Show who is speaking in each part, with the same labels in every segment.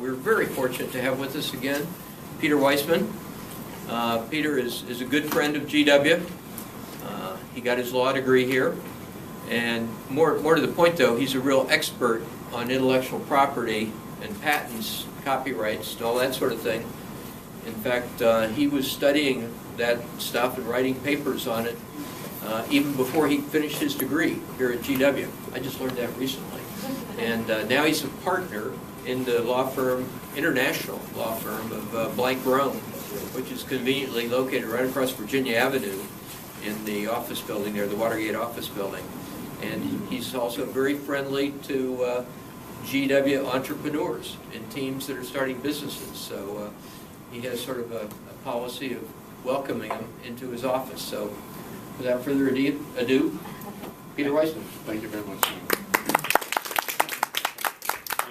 Speaker 1: We're very fortunate to have with us again Peter Weissman. Peter is a good friend of GW. He got his law degree here. And more to the point, though, he's a real expert on intellectual property and patents, copyrights, and all that sort of thing. In fact, he was studying that stuff and writing papers on it even before he finished his degree here at GW. I just learned that recently. And now he's a partner in the law firm, international law firm of Blank Rome, which is conveniently located right across Virginia Avenue in the office building there, the Watergate office building. And he's also very friendly to GW entrepreneurs and teams that are starting businesses. So he has sort of a policy of welcoming them into his office. So without further ado, Peter Weissman.
Speaker 2: Thank you very much. Thank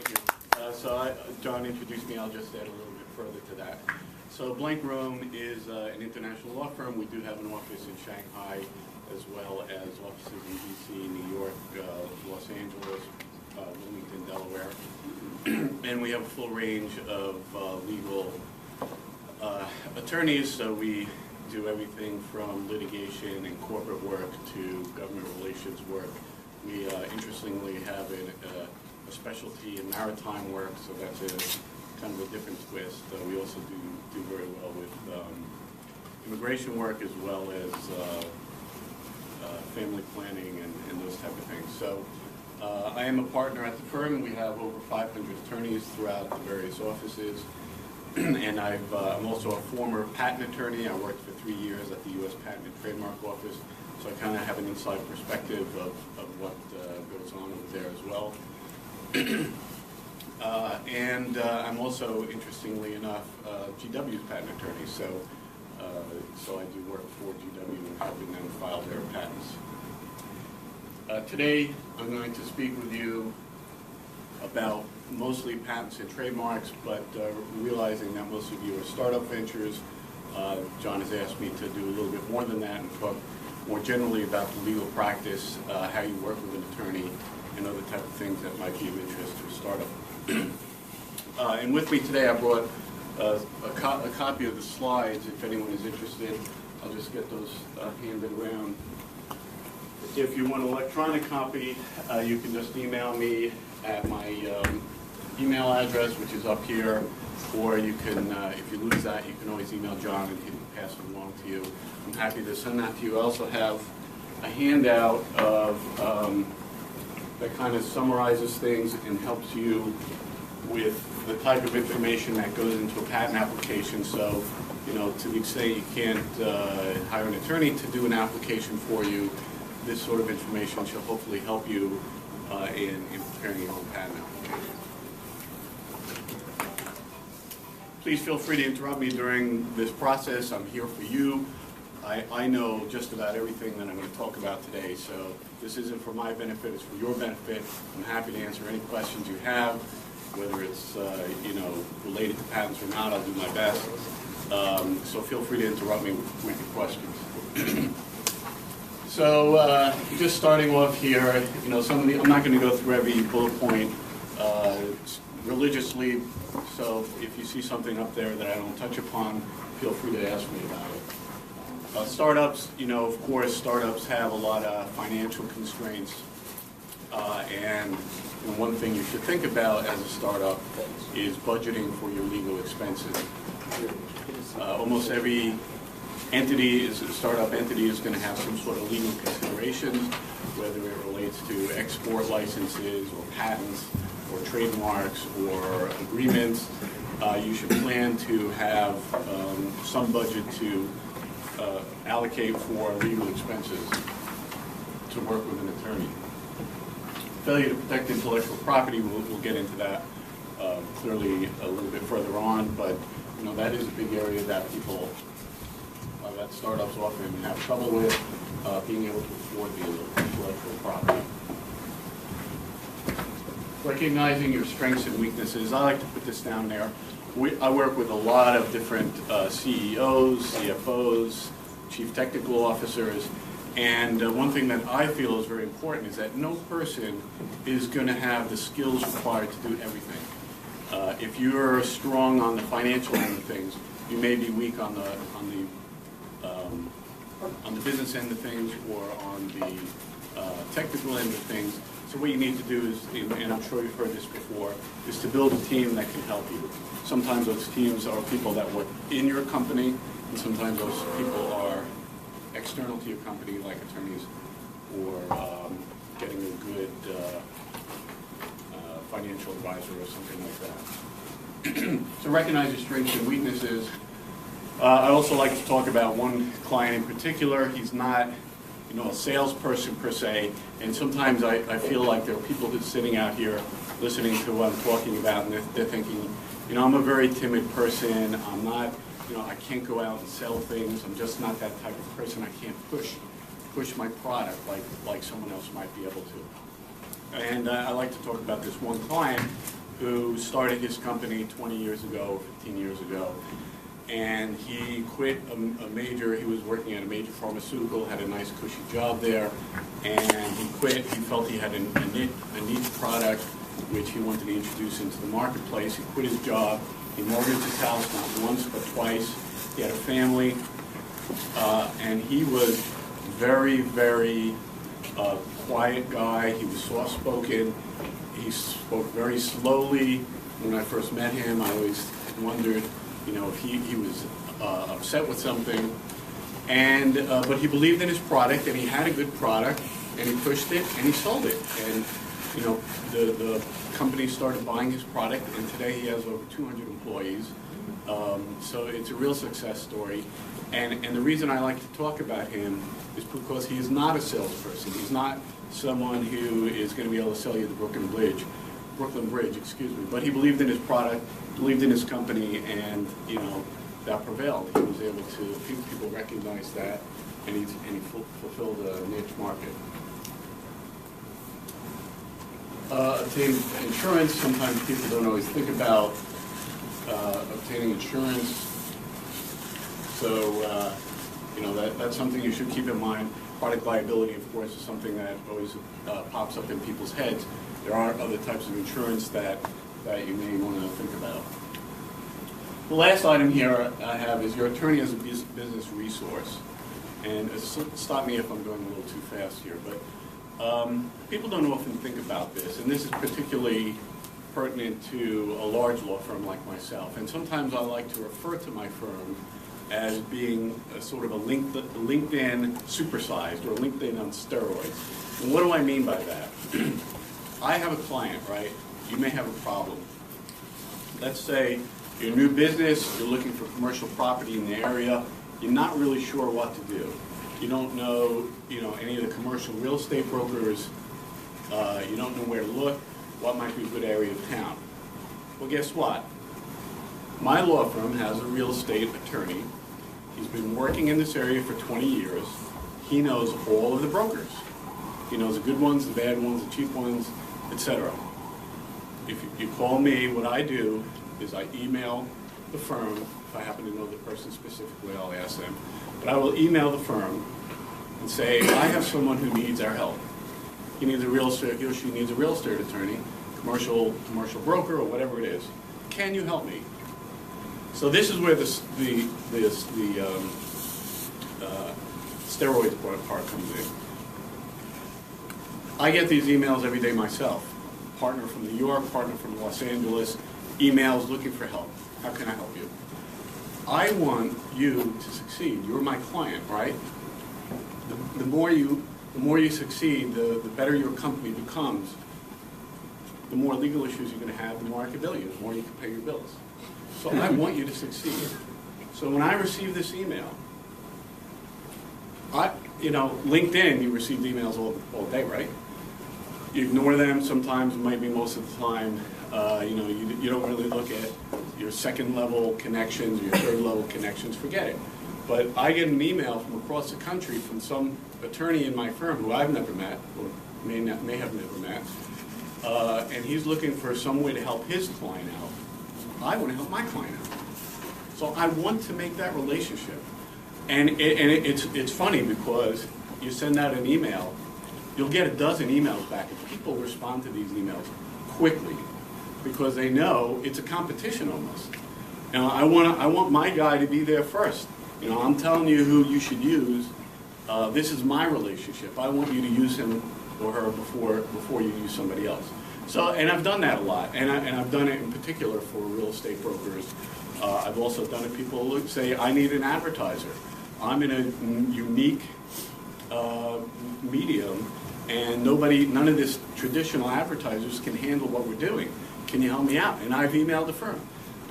Speaker 2: you. John introduced me. I'll just add a little bit further to that. So Blank Rome is an international law firm. We do have an office in Shanghai, as well as offices in D.C., New York, Los Angeles, Wilmington, Delaware. And we have a full range of legal attorneys, so we do everything from litigation and corporate work to government relations work. We interestingly have a specialty in maritime work, so that's a kind of a different twist. We also do very well with immigration work, as well as family planning and those type of things. So I am a partner at the firm. We have over 500 attorneys throughout the various offices. And I'm also a former patent attorney. I worked for 3 years at the U.S. Patent and Trademark Office, so I kind of have an inside perspective of what goes on over there as well. And I'm also, interestingly enough, GW's patent attorney, so I do work for GW in helping them file their patents. Today, I'm going to speak with you about mostly patents and trademarks, but realizing that most of you are startup ventures, John has asked me to do a little bit more than that and talk more generally about the legal practice, how you work with an attorney, and other type of things that might be of interest to a startup. And with me today, I brought a copy of the slides. If anyone is interested, I'll just get those handed around. If you want an electronic copy, you can just email me at my email address, which is up here, or you can, if you lose that, you can always email John and he can pass it along to you. I'm happy to send that to you. I also have a handout of that kind of summarizes things and helps you with the type of information that goes into a patent application. So, you know, to the extent you can't hire an attorney to do an application for you, this sort of information should hopefully help you in preparing your own patent application. Please feel free to interrupt me during this process. I'm here for you. I know just about everything that I'm going to talk about today, so this isn't for my benefit, it's for your benefit. I'm happy to answer any questions you have, whether it's you know, related to patents or not. I'll do my best. So feel free to interrupt me with your questions. So just starting off here, you know, I'm not going to go through every bullet point religiously, so if you see something up there that I don't touch upon, feel free to ask me about it. Startups, you know, of course, startups have a lot of financial constraints, and one thing you should think about as a startup is budgeting for your legal expenses. Almost every startup entity is going to have some sort of legal considerations, whether it relates to export licenses or patents or trademarks or agreements. You should plan to have some budget to allocate for legal expenses to work with an attorney. Failure to protect intellectual property, we'll get into that clearly a little bit further on, but you know, that is a big area that people, that startups often have trouble with, being able to afford the intellectual property. Recognizing your strengths and weaknesses, I like to put this down there. I work with a lot of different CEOs, CFOs, chief technical officers, and one thing that I feel is very important is that no person is going to have the skills required to do everything. If you're strong on the financial end of things, you may be weak on the business end of things or on the technical end of things. So what you need to do is, and I'm sure you've heard this before, is to build a team that can help you. Sometimes those teams are people that work in your company, and sometimes those people are external to your company, like attorneys, or getting a good financial advisor or something like that. So recognize your strengths and weaknesses. I also like to talk about one client in particular. He's not, a salesperson per se, and sometimes I feel like there are people who's sitting out here listening to what I'm talking about, and they're thinking, I'm a very timid person. I'm not, I can't go out and sell things. I'm just not that type of person. I can't push my product like someone else might be able to. And I like to talk about this one client who started his company 20 years ago, 15 years ago, and he quit he was working at a major pharmaceutical, had a nice cushy job there, and he quit. He felt he had a niche product which he wanted to introduce into the marketplace. He quit his job. He mortgaged his house not once but twice. He had a family, and he was very, very quiet guy. He was soft-spoken. He spoke very slowly. When I first met him, I always wondered, if he was upset with something. And but he believed in his product, and he had a good product, and he pushed it, and he sold it. And the company started buying his product, and today he has over 200 employees. So it's a real success story. And the reason I like to talk about him is because he is not a salesperson. He's not someone who is going to be able to sell you the Brooklyn Bridge, but he believed in his product, believed in his company, and that prevailed. He was able to, people recognized that, and he fulfilled a niche market. Obtain insurance. Sometimes people don't always think about obtaining insurance. So, that's something you should keep in mind. Product liability, of course, is something that always pops up in people's heads. There are other types of insurance that you may want to think about. The last item here I have is your attorney as a business resource. And stop me if I'm going a little too fast here, but people don't often think about this, and this is particularly pertinent to a large law firm like myself. And sometimes I like to refer to my firm as being a sort of a LinkedIn supersized, or LinkedIn on steroids. And what do I mean by that? I have a client, right? You may have a problem. Let's say you're a new business, you're looking for commercial property in the area, you're not really sure what to do. You don't know, any of the commercial real estate brokers, you don't know where to look, what might be a good area of town. Well, guess what? My law firm has a real estate attorney. He's been working in this area for 20 years. He knows all of the brokers. He knows the good ones, the bad ones, the cheap ones, etc. If you call me, what I do is I email the firm. If I happen to know the person specifically, I'll ask them. But I will email the firm and say, I have someone who needs our help. He or she needs a real estate attorney, commercial broker, or whatever it is. Can you help me? So this is where the steroids part comes in. I get these emails every day myself. Partner from New York, partner from Los Angeles, emails looking for help. How can I help you? I want you to succeed. You're my client, right? The more you succeed, the better your company becomes. The more legal issues you're going to have, the more I can bill you, the more you can pay your bills. So I want you to succeed. So when I receive this email, LinkedIn, you receive emails all day, right? You ignore them sometimes, maybe most of the time. You don't really look at your second level connections, your third level connections, forget it. But I get an email from across the country from some attorney in my firm who I've never met, or may have never met, and he's looking for some way to help his client out. I want to help my client out. So I want to make that relationship. And it's funny because you send out an email, you'll get a dozen emails back, and people respond to these emails quickly. because they know it's a competition almost. You know, I want my guy to be there first. You know, I'm telling you who you should use. This is my relationship. I want you to use him or her before you use somebody else. So, and I've done that a lot, and I've done it in particular for real estate brokers. I've also done it. People say, I need an advertiser. I'm in a unique medium, and none of this traditional advertisers can handle what we're doing. Can you help me out? And I've emailed the firm.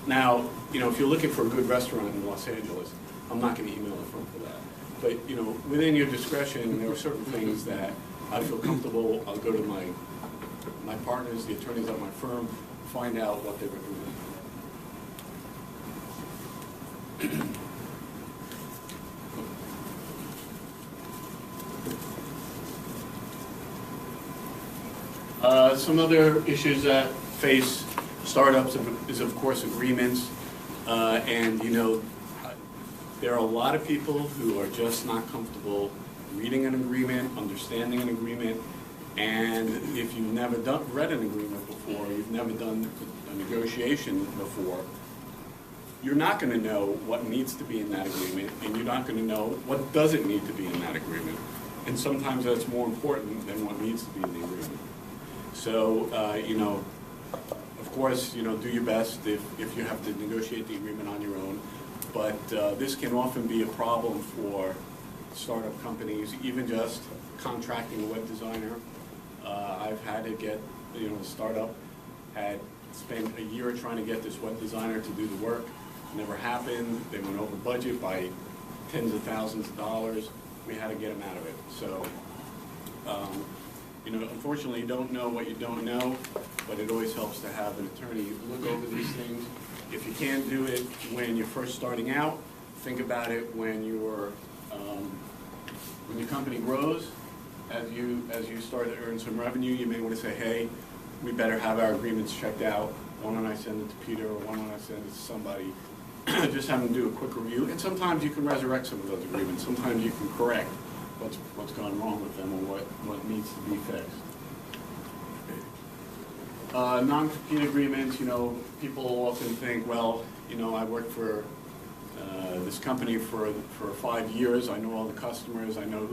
Speaker 2: Now, you know, if you're looking for a good restaurant in Los Angeles, I'm not going to email the firm for that. But, you know, within your discretion, there are certain things that I feel comfortable. I'll go to my partners, the attorneys at my firm, find out what they recommend. Some other issues that face startups is, of course, agreements. And, you know, there are a lot of people who are just not comfortable reading an agreement, understanding an agreement, and if you've never read an agreement before, you've never done a negotiation before, you're not going to know what needs to be in that agreement, and you're not going to know what doesn't need to be in that agreement. And sometimes that's more important than what needs to be in the agreement. So, you know, of course, you know, do your best if you have to negotiate the agreement on your own. But this can often be a problem for startup companies, even just contracting a web designer. I've had to get, you know, a startup had spent a year trying to get this web designer to do the work. Never happened. They went over budget by tens of thousands of dollars. We had to get them out of it. So, you know, unfortunately, you don't know what you don't know, but it always helps to have an attorney look over these things. If you can't do it when you're first starting out, think about it when your company grows. As you start to earn some revenue, you may want to say, hey, we better have our agreements checked out. Why don't I send it to Peter, or why don't I send it to somebody? Just have them do a quick review. And sometimes you can resurrect some of those agreements. Sometimes you can correct what's gone wrong with them or what needs to be fixed. Non-compete agreements, you know, people often think, well, you know, I worked for this company for 5 years. I know all the customers. I know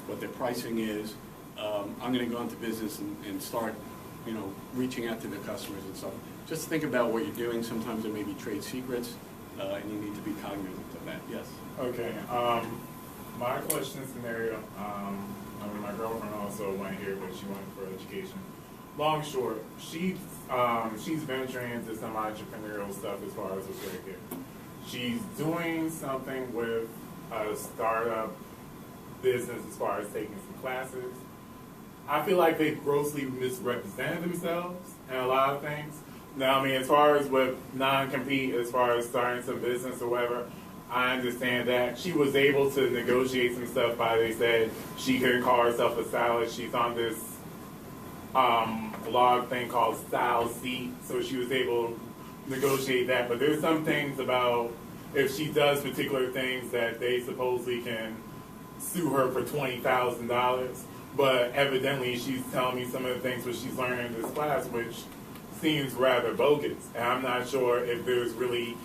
Speaker 2: what their pricing is. I'm going to go into business and start, you know, reaching out to the customers and stuff. Just think about what you're doing. Sometimes there may be trade secrets, and you need to be cognizant of that. Yes.
Speaker 3: Okay. My question scenario. I mean, my girlfriend also went here, but she went for education. Long short, she's venturing into some entrepreneurial stuff as far as with hair care. She's doing something with a startup business as far as taking some classes. I feel like they grossly misrepresented themselves in a lot of things. Now, I mean, as far as with non-compete, as far as starting some business or whatever, I understand that. She was able to negotiate some stuff by, they said she couldn't call herself a stylist. She's on this blog thing called Style Seat, so she was able to negotiate that. But there's some things about if she does particular things that they supposedly can sue her for $20,000. But evidently she's telling me some of the things which she's learning in this class, which seems rather bogus. And I'm not sure if there's really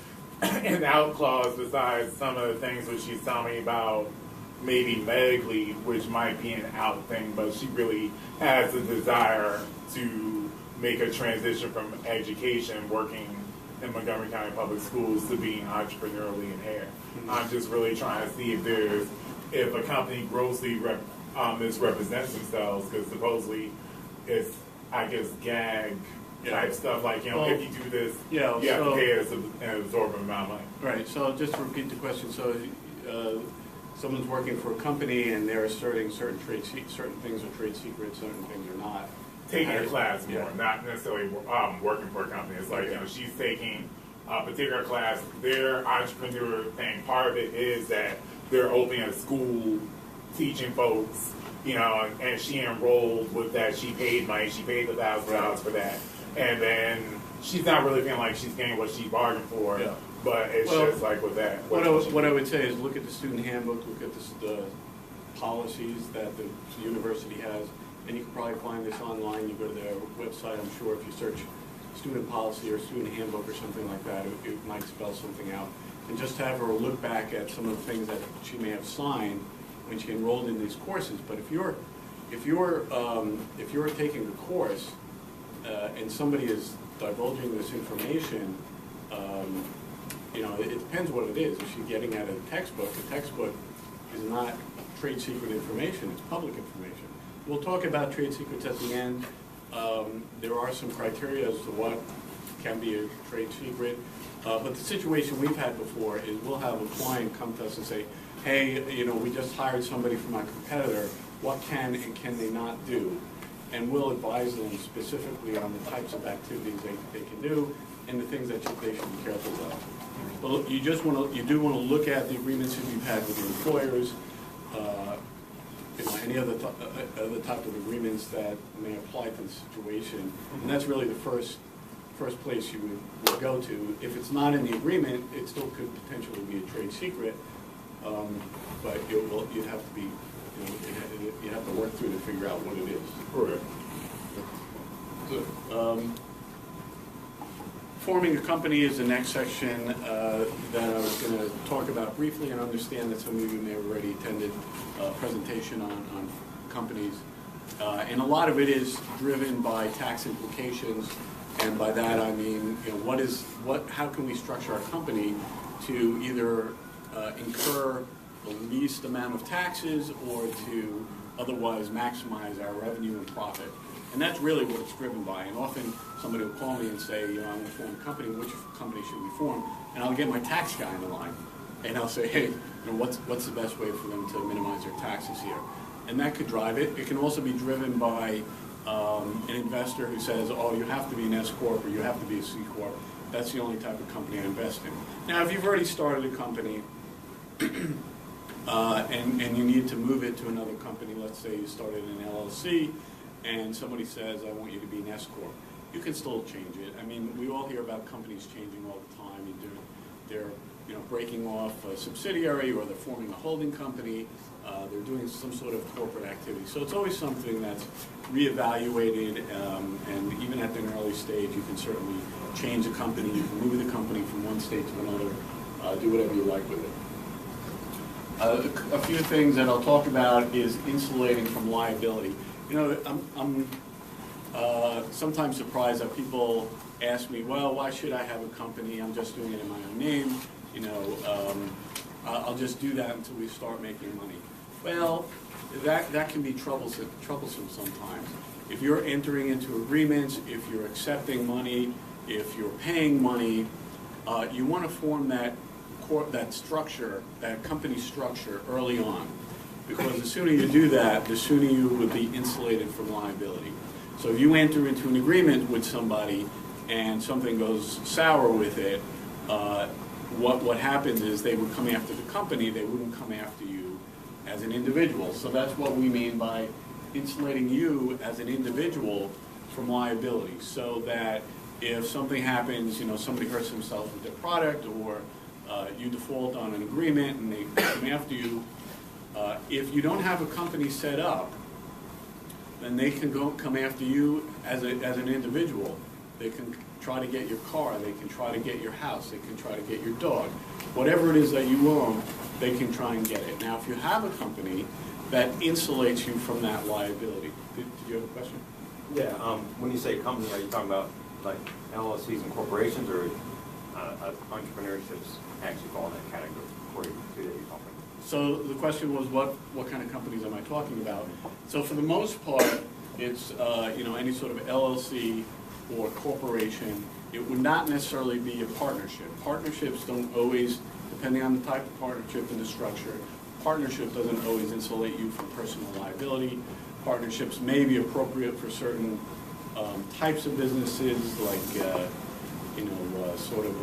Speaker 3: an out clause besides some of the things which she's telling me about maybe medically, which might be an out thing, but she really has a desire to make a transition from education, working in Montgomery County Public Schools, to being entrepreneurially in hair. I'm just really trying to see if a company grossly misrepresents themselves, because supposedly it's, I guess, gag type stuff, like, you know, well, if you do this, you have to pay us an absorbent amount of money.
Speaker 2: Right, so just to repeat the question, so someone's working for a company and they're asserting certain things are trade secrets, certain things are not.
Speaker 3: Taking a class more, not necessarily working for a company. It's like, you know, she's taking a particular class, their entrepreneur thing, part of it is that they're opening a school teaching folks, you know, and she enrolled with that. She paid money. She paid $1,000 for that. And then she's not really feeling like she's getting what she bargained for. Yeah. But it's just like with that.
Speaker 2: What I would say is look at the student handbook, look at the policies that the university has, and you can probably find this online. You go to their website, I'm sure, if you search student policy or student handbook or something like that, it might spell something out. And just have her look back at some of the things that she may have signed when she enrolled in these courses. But if you're taking the course and somebody is divulging this information, you know, it depends what it is. If she's getting out of the textbook is not trade secret information, it's public information. We'll talk about trade secrets at the end. There are some criteria as to what can be a trade secret. But the situation we've had before is we'll have a client come to us and say, hey, you know, we just hired somebody from our competitor. What can and can they not do? And we'll advise them specifically on the types of activities they can do and the things that they should be careful of. But you do want to look at the agreements that you've had with your employers, you know, any other type of agreements that may apply to the situation. And that's really the first place you would go to. If it's not in the agreement, it still could potentially be a trade secret, but you'd have to be, you know, you have to work through to figure out what it is.
Speaker 3: Correct.
Speaker 2: Good. Forming a company is the next section that I was going to talk about briefly, and understand that some of you may have already attended a presentation on companies. And a lot of it is driven by tax implications, and by that I mean, you know, how can we structure our company to either incur the least amount of taxes or to otherwise maximize our revenue and profit. And that's really what it's driven by. And often somebody will call me and say, you know, I want to form a company. Which company should we form? And I'll get my tax guy on the line, and I'll say, hey, you know, what's the best way for them to minimize their taxes here? And that could drive it. It can also be driven by an investor who says, oh, you have to be an S Corp or you have to be a C Corp. That's the only type of company I invest in. Now, if you've already started a company and you need to move it to another company, let's say you started an LLC, and somebody says, I want you to be an S Corp, you can still change it. I mean, we all hear about companies changing all the time. They're you know, breaking off a subsidiary, or they're forming a holding company. They're doing some sort of corporate activity. So it's always something that's reevaluated, and even at an early stage, you can certainly change a company. You can move the company from one state to another, do whatever you like with it. A few things that I'll talk about is insulating from liability. You know, I'm sometimes surprised that people ask me, well, why should I have a company? I'm just doing it in my own name. You know, I'll just do that until we start making money. Well, that can be troublesome sometimes. If you're entering into agreements, if you're accepting money, if you're paying money, you want to form that structure, that company structure early on. Because the sooner you do that, the sooner you will be insulated from liability. So if you enter into an agreement with somebody and something goes sour with it, what happens is they would come after the company, they wouldn't come after you as an individual. So that's what we mean by insulating you as an individual from liability, so that if something happens, you know, somebody hurts themselves with their product, or you default on an agreement and they come after you, if you don't have a company set up, then they can come after you as an individual. They can try to get your car, they can try to get your house, they can try to get your dog. Whatever it is that you own, they can try and get it. Now, if you have a company, that insulates you from that liability. Did you have a question?
Speaker 4: Yeah, when you say company, are you talking about like LLCs and corporations, or entrepreneurships actually fall in that category to your company?
Speaker 2: So the question was, what kind of companies am I talking about? So for the most part, it's you know, any sort of LLC or corporation. It would not necessarily be a partnership. Partnerships don't always, depending on the type of partnership and the structure, partnership doesn't always insulate you from personal liability. Partnerships may be appropriate for certain types of businesses, like you know, sort of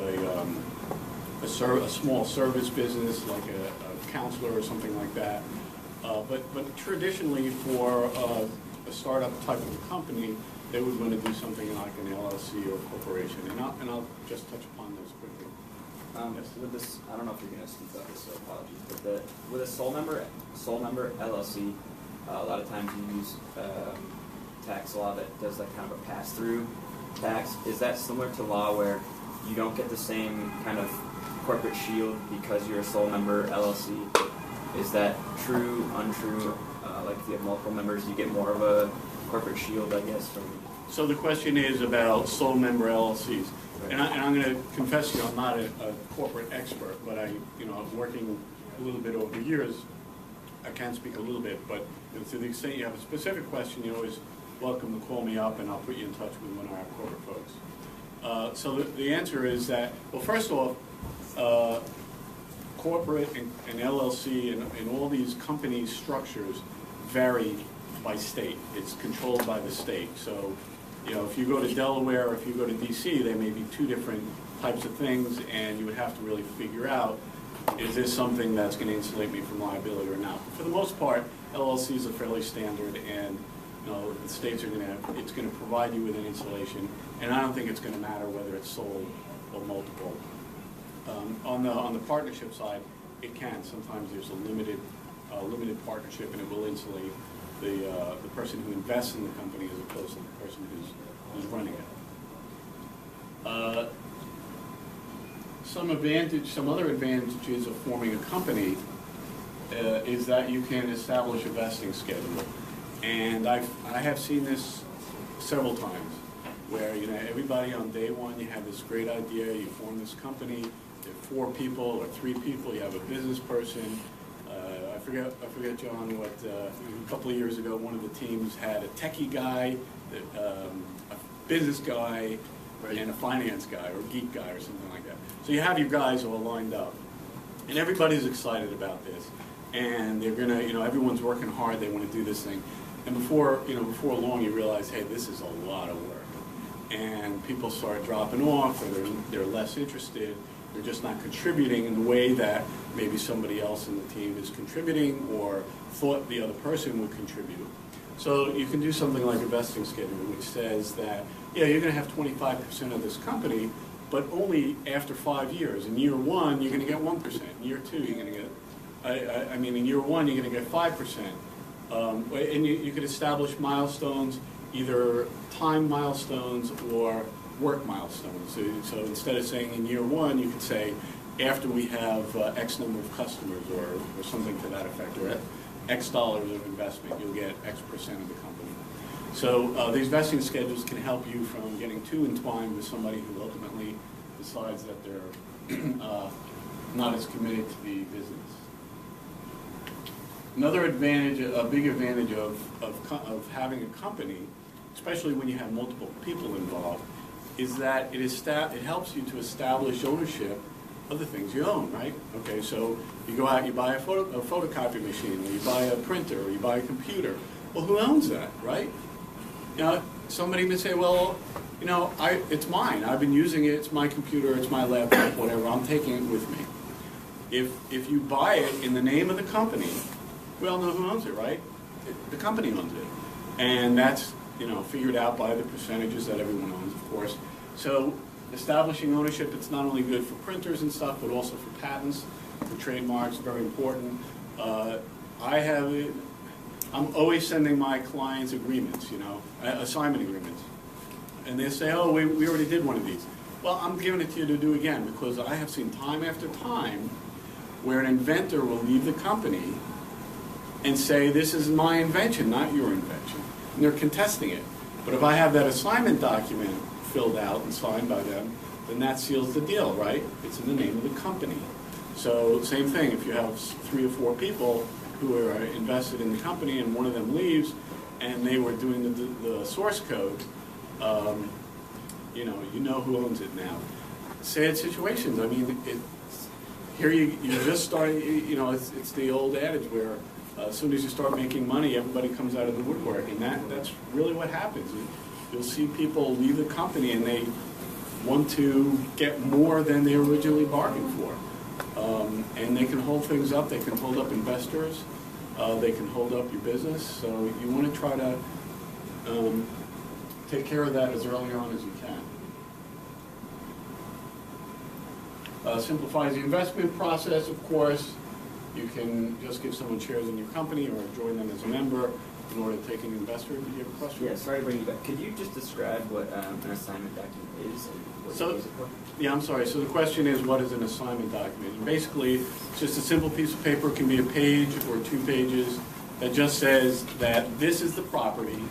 Speaker 2: a small service business, like a counselor or something like that. But traditionally, for a startup type of a company, they would want to do something like an LLC or a corporation, and I'll just touch upon those quickly.
Speaker 5: Yes. With this, I don't know if you're going to speak about this, so apologies. But with a sole member LLC, a lot of times you use tax law that does like kind of a pass-through tax, is that similar to law where you don't get the same kind of corporate shield because you're a sole member LLC? Is that true, untrue? Like if you have multiple members, you get more of a corporate shield, I guess, from...
Speaker 2: So the question is about sole member LLCs. And I'm going to confess to you, I'm not a corporate expert, but I'm working a little bit over the years. I can speak a little bit, but to the extent you have a specific question, you're always welcome to call me up and I'll put you in touch with one of our corporate folks. So the answer is that, well, first off, corporate and LLC and all these company structures vary by state. It's controlled by the state. So, if you go to Delaware or if you go to DC, they may be two different types of things, and you would have to really figure out, is this something that's going to insulate me from liability or not? For the most part, LLCs are fairly standard, and the states are it's going to provide you with an insulation, and I don't think it's going to matter whether it's sole or multiple. On the partnership side, it can. Sometimes there's a limited partnership, and it will insulate the person who invests in the company as opposed to the person who's running it. Some other advantages of forming a company is that you can establish a vesting schedule, and I have seen this several times, where everybody on day one, you have this great idea, you form this company, there are 4 people or 3 people, you have a business person. I forget, John, what a couple of years ago, one of the teams had a techie guy, a business guy, and a finance guy or a geek guy or something like that. So you have your guys all lined up, and everybody's excited about this, and they're gonna, everyone's working hard. They want to do this thing, and before long, you realize, hey, this is a lot of work, and people start dropping off, or they're less interested. They're just not contributing in the way that maybe somebody else in the team is contributing or thought the other person would contribute. So you can do something like a vesting schedule, which says that, yeah, you're going to have 25% of this company, but only after 5 years. In year 1, you're going to get 1%. In year 2, you're going to get, in year 1, you're going to get 5%. And you could establish milestones, either time milestones or work milestones. So instead of saying in year 1, you could say after we have X number of customers or something to that effect, or X dollars of investment, you'll get X percent of the company. So these vesting schedules can help you from getting too entwined with somebody who ultimately decides that they're not as committed to the business. Another advantage, a big advantage of having a company, especially when you have multiple people involved, is that it helps you to establish ownership of the things you own, right? Okay, so you go out, you buy a photocopy machine, or you buy a printer, or you buy a computer. Well, who owns that, right? Somebody may say, well, it's mine. I've been using it. It's my computer. It's my laptop. Whatever. I'm taking it with me. If you buy it in the name of the company, we all know who owns it, right? The company owns it, and that's figured out by the percentages that everyone owns, of course. So establishing ownership, it's not only good for printers and stuff, but also for patents, for trademarks, very important. I'm always sending my clients agreements, assignment agreements. And they say, oh, we already did one of these. Well, I'm giving it to you to do again, because I have seen time after time where an inventor will leave the company and say, this is my invention, not your invention. And they're contesting it. But if I have that assignment document filled out and signed by them, then that seals the deal, right? It's in the name of the company. So same thing, if you have 3 or 4 people who are invested in the company and one of them leaves and they were doing the source code, you know who owns it now. Sad situations. I mean, here you just start, it's the old adage where as soon as you start making money, everybody comes out of the woodwork, and that's really what happens. You'll see people leave the company and they want to get more than they originally bargained for. And they can hold things up. They can hold up investors. They can hold up your business. So you want to try to take care of that as early on as you can. Simplifies the investment process, of course. You can just give someone shares in your company or join them as a member. in order to take an investor. Did you have a question?
Speaker 5: Yeah, sorry to bring you back. Could you just describe what an assignment document is and what you use it for?
Speaker 2: Yeah, I'm sorry. So the question is, what is an assignment document? And basically, it's just a simple piece of paper. It can be a page or 2 pages that just says that this is the property,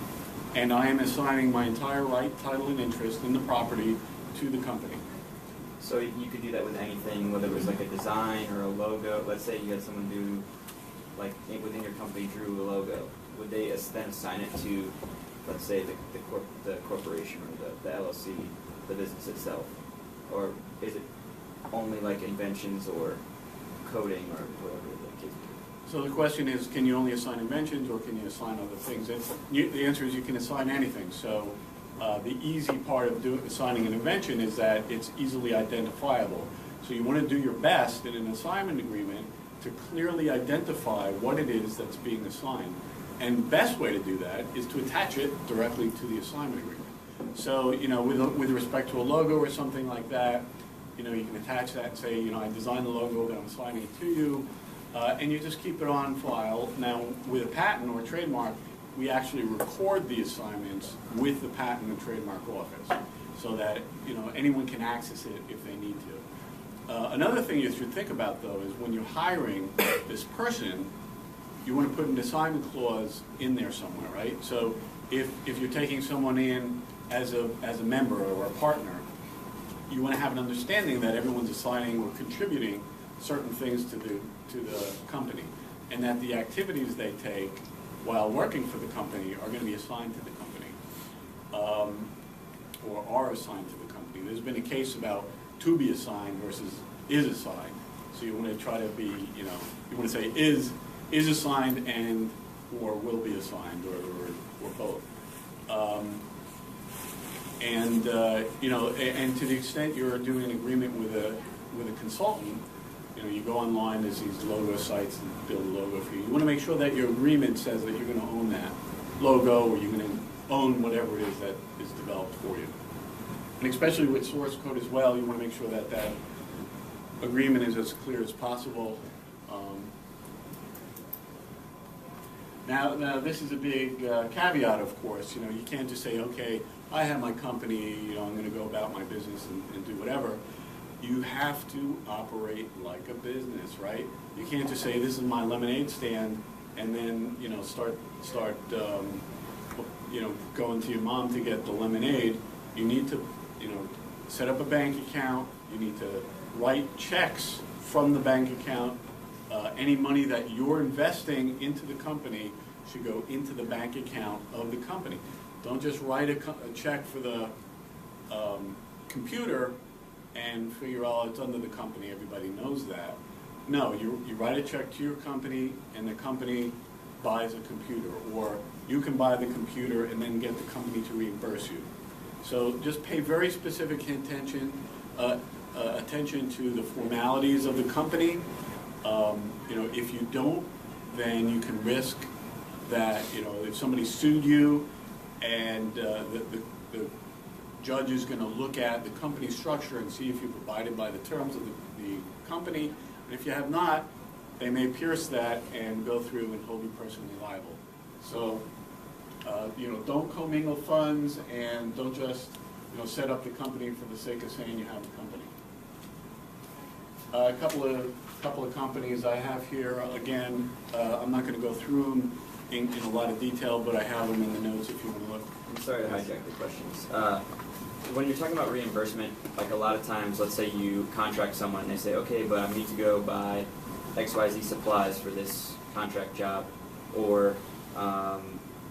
Speaker 2: and I am assigning my entire right, title, and interest in the property to the company.
Speaker 5: So you could do that with anything, whether it was like a design or a logo. Let's say you had someone do, like within your company drew a logo. Would they then assign it to, let's say, the corporation or the LLC, the business itself? Or is it only like inventions or coding or whatever the case may be?
Speaker 2: So the question is, can you only assign inventions or can you assign other things? The answer is you can assign anything. So the easy part of assigning an invention is that it's easily identifiable. So you want to do your best in an assignment agreement to clearly identify what it is that's being assigned. And the best way to do that is to attach it directly to the assignment agreement. So, with respect to a logo or something like that, you can attach that and say, I designed the logo that I'm assigning it to you, and you just keep it on file. Now, with a patent or a trademark, we actually record the assignments with the patent and trademark office so that, anyone can access it if they need to. Another thing you should think about, though, is when you're hiring this person, you want to put an assignment clause in there somewhere, right? So if you're taking someone in as a member or a partner, you want to have an understanding that everyone's assigning or contributing certain things to the company, and that the activities they take while working for the company are going to be assigned to the company, or are assigned to the company. There's been a case about to be assigned versus is assigned. So you want to try to be, you want to say is assigned and or will be assigned or both. And to the extent you're doing an agreement with a consultant, you go online, there's these logo sites and build a logo for you. You want to make sure that your agreement says that you're going to own that logo, or you're going to own whatever it is that is developed for you. And especially with source code as well, you want to make sure that that agreement is as clear as possible. Now this is a big caveat, of course. You can't just say, okay, I have my company, I'm going to go about my business and do whatever. You have to operate like a business, right? You can't just say, this is my lemonade stand, and then, start going to your mom to get the lemonade. You need to, set up a bank account. You need to write checks from the bank account. Any money that you're investing into the company should go into the bank account of the company. Don't just write a check for the computer and figure out it's under the company. Everybody knows that. No, you write a check to your company, and the company buys a computer, or you can buy the computer and then get the company to reimburse you. So just pay very specific attention to the formalities of the company. If you don't, then you can risk that, if somebody sued you and the judge is going to look at the company structure and see if you've abided by the terms of the company. And if you have not, they may pierce that and go through and hold you personally liable. So, don't commingle funds, and don't just, set up the company for the sake of saying you have a company. A couple of companies I have here. Again, I'm not going to go through them in a lot of detail, but I have them in the notes if you want to look.
Speaker 5: I'm sorry to hijack the questions. When you're talking about reimbursement, like a lot of times, let's say you contract someone and they say, okay, but I need to go buy XYZ supplies for this contract job, or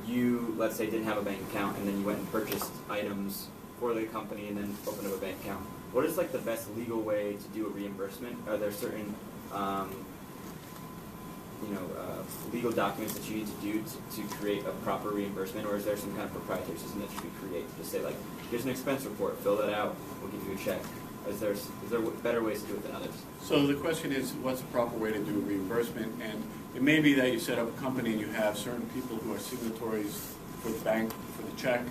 Speaker 5: you, let's say, didn't have a bank account and then you went and purchased items for the company and then opened up a bank account. What is like the best legal way to do a reimbursement? Are there certain legal documents that you need to do to create a proper reimbursement, or is there some kind of proprietary system that you can create to say, like, here's an expense report, fill that out, we'll give you a check? Is there better ways to do it than others?
Speaker 2: So the question is, what's the proper way to do a reimbursement? And it may be that you set up a company and you have certain people who are signatories for the bank, for the check.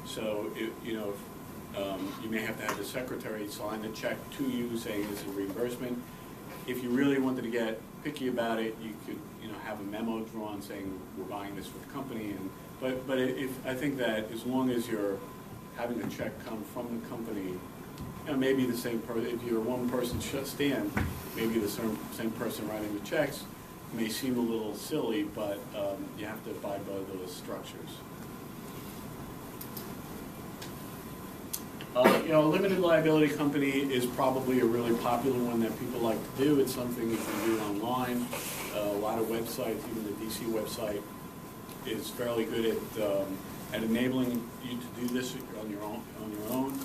Speaker 2: So, you may have to have the secretary sign the check to you saying it's a reimbursement. if you really wanted to get picky about it, you could, have a memo drawn saying we're buying this for the company. But I think that as long as you're having a check come from the company, maybe the same person. If you're a one-person stand, maybe the same person writing the checks may seem a little silly, but you have to abide by those structures. A limited liability company is probably a really popular one that people like to do. It's something you can do online. A lot of websites, even the DC website, is fairly good at enabling you to do this on your own.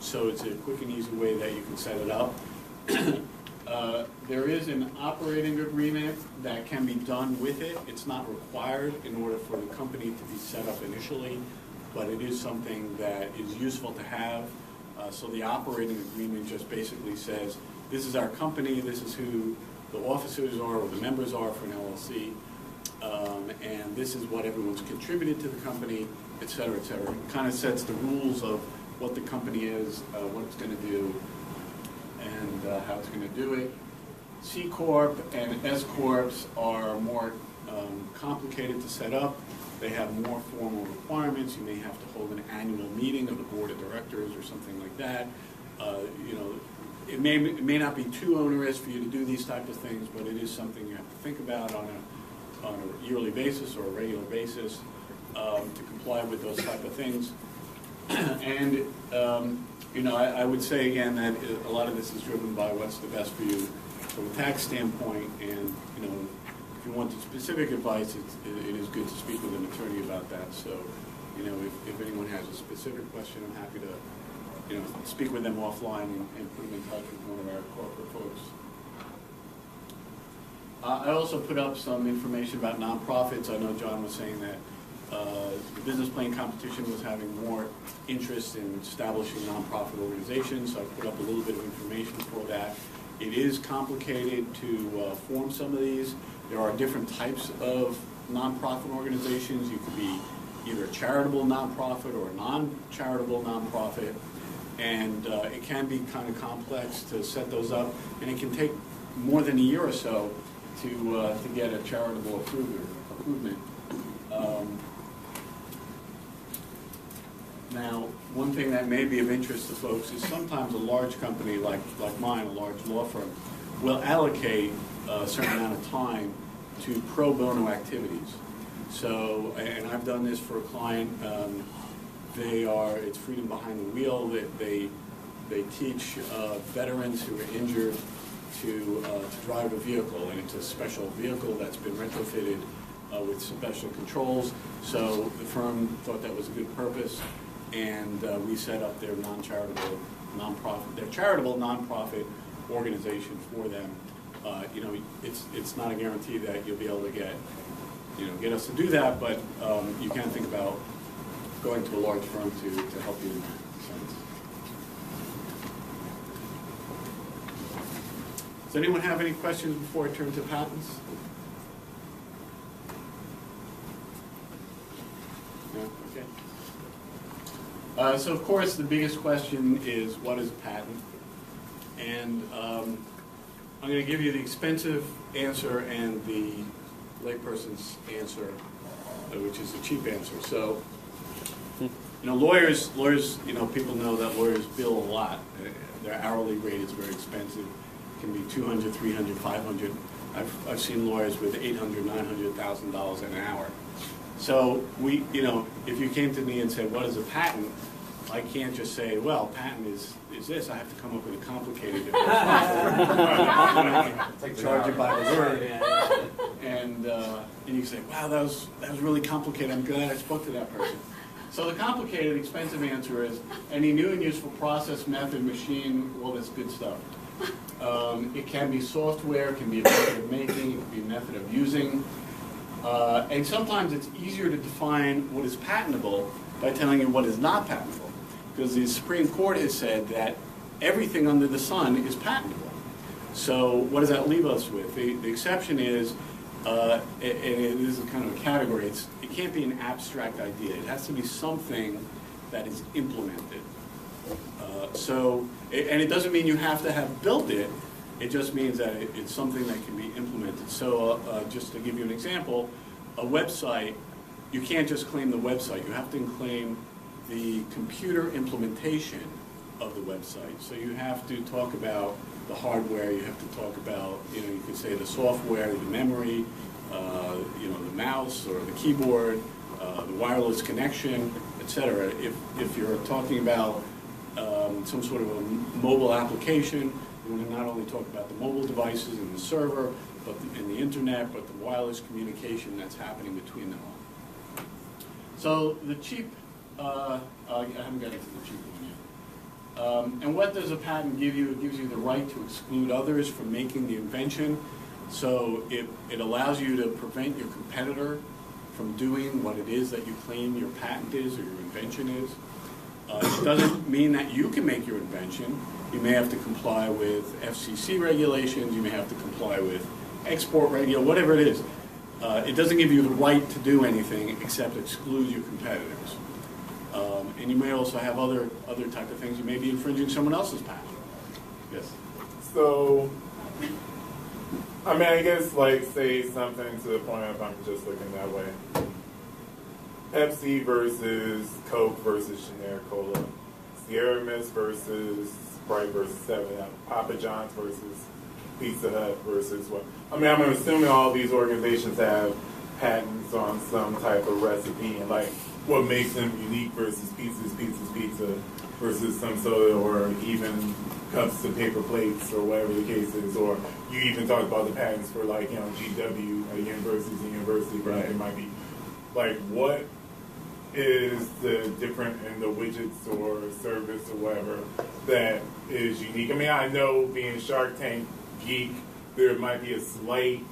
Speaker 2: So it's a quick and easy way that you can set it up. There is an operating agreement that can be done with it. It's not required in order for the company to be set up initially, but it is something that is useful to have. So the operating agreement just basically says, this is our company, this is who the officers are or the members are for an LLC, and this is what everyone's contributed to the company, et cetera, et cetera. It kind of sets the rules of what the company is, what it's going to do, and how it's going to do it. C Corp and S Corps are more complicated to set up. They have more formal requirements. You may have to hold an annual meeting of the board of directors or something like that. It may not be too onerous for you to do these types of things, but it is something you have to think about on a yearly basis or a regular basis to comply with those type of things. And I would say again that a lot of this is driven by what's the best for you from a tax standpoint. And if you want specific advice, it is good to speak with an attorney about that. So if anyone has a specific question, I'm happy to speak with them offline and put them in touch with one of our corporate folks. I also put up some information about nonprofits. I know John was saying that the business plan competition was having more interest in establishing nonprofit organizations, so I put up a little bit of information for that. It is complicated to form some of these. There are different types of nonprofit organizations. You could be either a charitable nonprofit or a non-charitable nonprofit. And it can be kind of complex to set those up, and it can take more than a year or so to get a charitable improvement. Now, one thing that may be of interest to folks is sometimes a large company like mine, a large law firm, will allocate a certain amount of time to pro bono activities. So, and I've done this for a client. It's Freedom Behind the Wheel. They teach veterans who are injured to drive a vehicle, and it's a special vehicle that's been retrofitted with special controls. So the firm thought that was a good purpose, and we set up their charitable nonprofit organization for them. It's not a guarantee that you'll be able to get us to do that, but you can think about going to a large firm to help you in that sense. Does anyone have any questions before I turn to patents? No? Okay. So of course the biggest question is, what is a patent? And I'm going to give you the expensive answer and the layperson's answer, which is the cheap answer. So lawyers, people know that lawyers bill a lot. Their hourly rate is very expensive. It can be $200, $300, $500. I've seen lawyers with $800,000, $900,000 an hour. So if you came to me and said, what is a patent? I can't just say, well, patent is this. I have to come up with a complicated charge it by the word. And you say, wow, that was really complicated. I'm glad I spoke to that person. So the complicated, expensive answer is any new and useful process, method, machine, all this good stuff. It can be software, it can be a method of making, it can be a method of using. And sometimes it's easier to define what is patentable by telling you what is not patentable. Because the Supreme Court has said that everything under the sun is patentable. So what does that leave us with? The exception is, and this is kind of a category, it can't be an abstract idea. It has to be something that is implemented. And it doesn't mean you have to have built it, It just means that it's something that can be implemented. So just to give you an example, a website, you can't just claim the website. You have to claim the computer implementation of the website. So you have to talk about the hardware, you have to talk about, you could say the software, the memory, the mouse or the keyboard, the wireless connection, etc. If you're talking about some sort of a mobile application, you want to not only talk about the mobile devices and the server, and the internet, but the wireless communication that's happening between them all. So the cheap, I haven't got into the cheap one yet. And what does a patent give you? It gives you the right to exclude others from making the invention. So it allows you to prevent your competitor from doing what it is that you claim your patent is or your invention is. It doesn't mean that you can make your invention. You may have to comply with FCC regulations, you may have to comply with export regulations, whatever it is. It doesn't give you the right to do anything except exclude your competitors. And you may also have other type of things. You may be infringing someone else's patent. Yes?
Speaker 3: So, I mean, I guess, like, say something to the point if I'm just looking that way. Pepsi versus Coke versus generic cola. Sierra Mist versus Sprite versus 7-Up. Papa John's versus Pizza Hut versus what? I mean, I'm assuming all these organizations have patents on some type of recipe and, like, what makes them unique versus pizza versus some soda or even cups to paper plates or whatever the case is. Or you even talk about the patents for, like, GW at universities and university, but it might be like, what is the different in the widgets or service or whatever that is unique? I mean, I know being Shark Tank geek, there might be a slight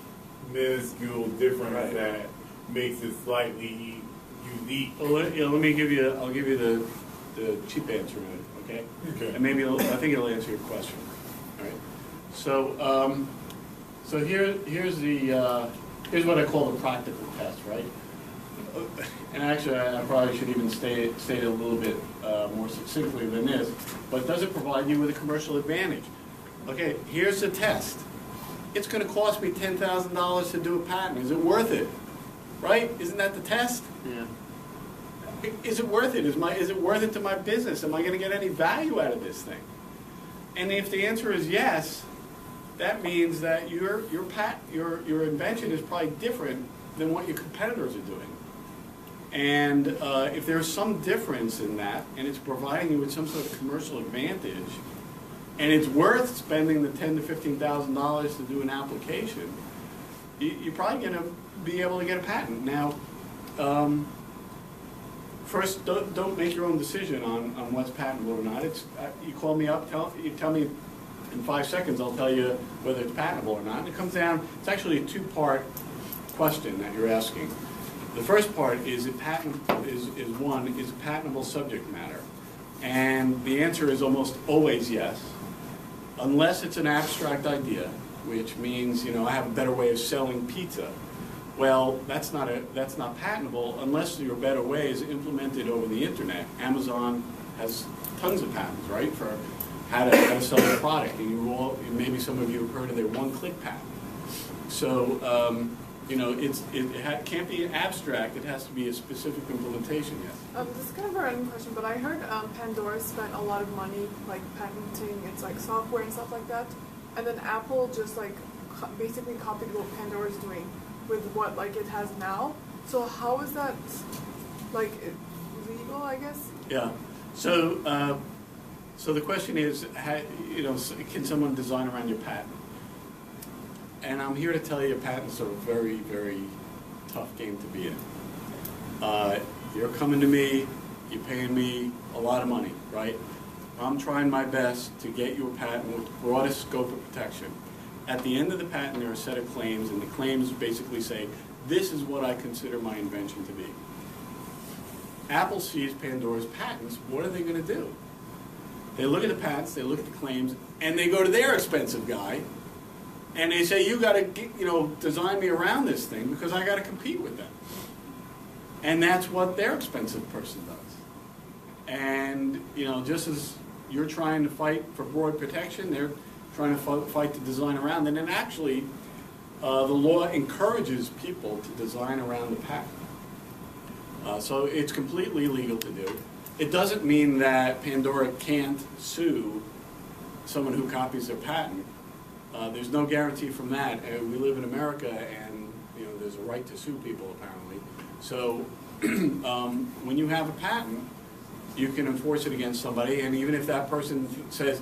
Speaker 3: minuscule difference that makes it slightly unique.
Speaker 2: Well, let me give you. I'll give you the cheap answer in it. Okay.
Speaker 3: Okay.
Speaker 2: And maybe I think it'll answer your question. All right. So here's what I call the practical test, right? And actually, I probably should even state it a little bit more succinctly than this. But does it provide you with a commercial advantage? Okay. Here's the test. It's going to cost me $10,000 to do a patent. Is it worth it? Right? Isn't that the test?
Speaker 1: Yeah.
Speaker 2: Is it worth it? Is it worth it to my business? Am I going to get any value out of this thing? And if the answer is yes, that means that your invention is probably different than what your competitors are doing. And if there's some difference in that, and it's providing you with some sort of commercial advantage, and it's worth spending the $10,000 to $15,000 to do an application, you're probably going to be able to get a patent. Now, first, don't make your own decision on what's patentable or not. You call me up, you tell me in 5 seconds, I'll tell you whether it's patentable or not. And it comes down, it's actually a two-part question that you're asking. The first part is it patentable subject matter? And the answer is almost always yes, unless it's an abstract idea, which means, I have a better way of selling pizza. Well, that's not patentable unless your better way is implemented over the internet. Amazon has tons of patents, right, for how to sell a product. And maybe some of you have heard of their one-click patent. So, it can't be abstract. It has to be a specific implementation. Yes.
Speaker 6: This is kind of a random question, but I heard Pandora spent a lot of money like patenting its like software and stuff like that, and then Apple just like basically copied what Pandora's doing with what like it has now. So how is that like legal? I guess.
Speaker 2: Yeah. So the question is, can someone design around your patent? And I'm here to tell you, patents are a very, very tough game to be in. You're coming to me, you're paying me a lot of money, right? I'm trying my best to get you a patent with the broadest scope of protection. At the end of the patent, there are a set of claims, and the claims basically say, this is what I consider my invention to be. Apple sees Pandora's patents, what are they going to do? They look at the patents, they look at the claims, and they go to their expensive guy, and they say, you got to, design me around this thing because I got to compete with them. And that's what their expensive person does. And, just as you're trying to fight for broad protection, trying to fight the design around, and then actually the law encourages people to design around the patent. So it's completely legal to do. It doesn't mean that Pandora can't sue someone who copies their patent. There's no guarantee from that. We live in America, and there's a right to sue people apparently. So when you have a patent, you can enforce it against somebody, and even if that person says,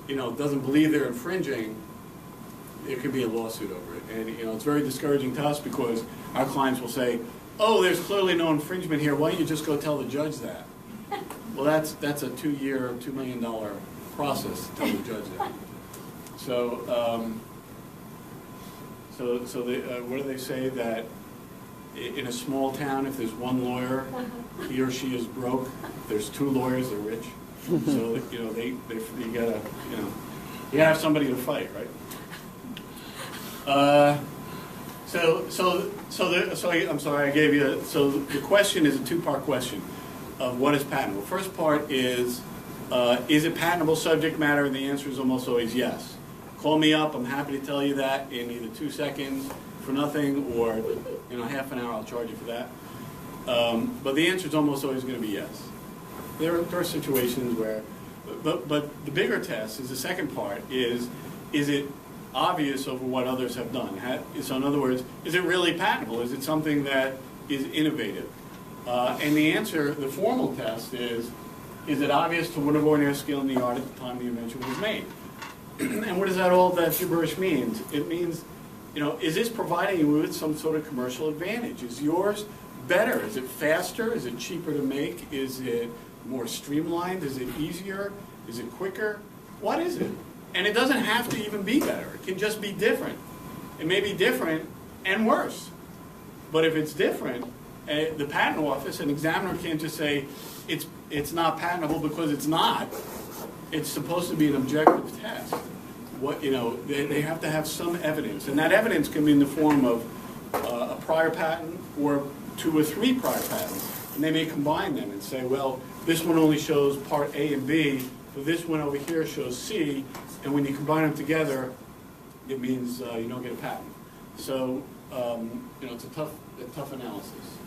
Speaker 2: doesn't believe they're infringing, there could be a lawsuit over it. And it's very discouraging to us because our clients will say, "Oh, there's clearly no infringement here. Why don't you just go tell the judge that?" Well, that's a 2-year, $2 million process to tell the judge that. So, what do they say, that in a small town, if there's one lawyer, he or she is broke. If there's 2 lawyers, they're rich. So you gotta have somebody to fight, right? I'm sorry, I gave you. So the question is a 2-part question of what is patentable. First part is it patentable subject matter? And the answer is almost always yes. Call me up. I'm happy to tell you that in either 2 seconds for nothing, or half an hour. I'll charge you for that. But the answer is almost always going to be yes. There are situations where, but the bigger test is the second part. Is it obvious over what others have done? So in other words, is it really patentable? Is it something that is innovative? And the answer, the formal test is it obvious to one of ordinary skill in the art at the time the invention was made? And what does that gibberish means? It means, is this providing you with some sort of commercial advantage? Is yours better? Is it faster? Is it cheaper to make? Is it more streamlined? Is it easier? Is it quicker? What is it? And it doesn't have to even be better. It can just be different. It may be different and worse. But if it's different, the patent office, an examiner can't just say it's not patentable because it's not. It's supposed to be an objective test. They have to have some evidence, and that evidence can be in the form of a prior patent or 2 or 3 prior patents, and they may combine them and say, well, this one only shows part A and B, but this one over here shows C, and when you combine them together, it means you don't get a patent. So it's a tough analysis.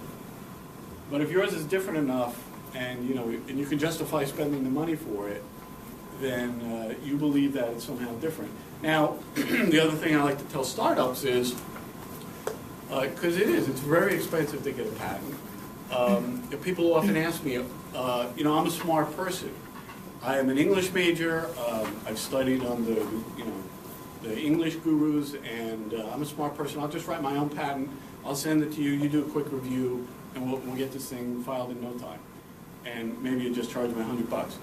Speaker 2: But if yours is different enough, and you can justify spending the money for it, then you believe that it's somehow different. Now, the other thing I like to tell startups is, because it's very expensive to get a patent. People often ask me, I'm a smart person. I am an English major. I've studied under the English gurus, and I'm a smart person. I'll just write my own patent. I'll send it to you. You do a quick review, and we'll get this thing filed in no time. And maybe you just charge me $100.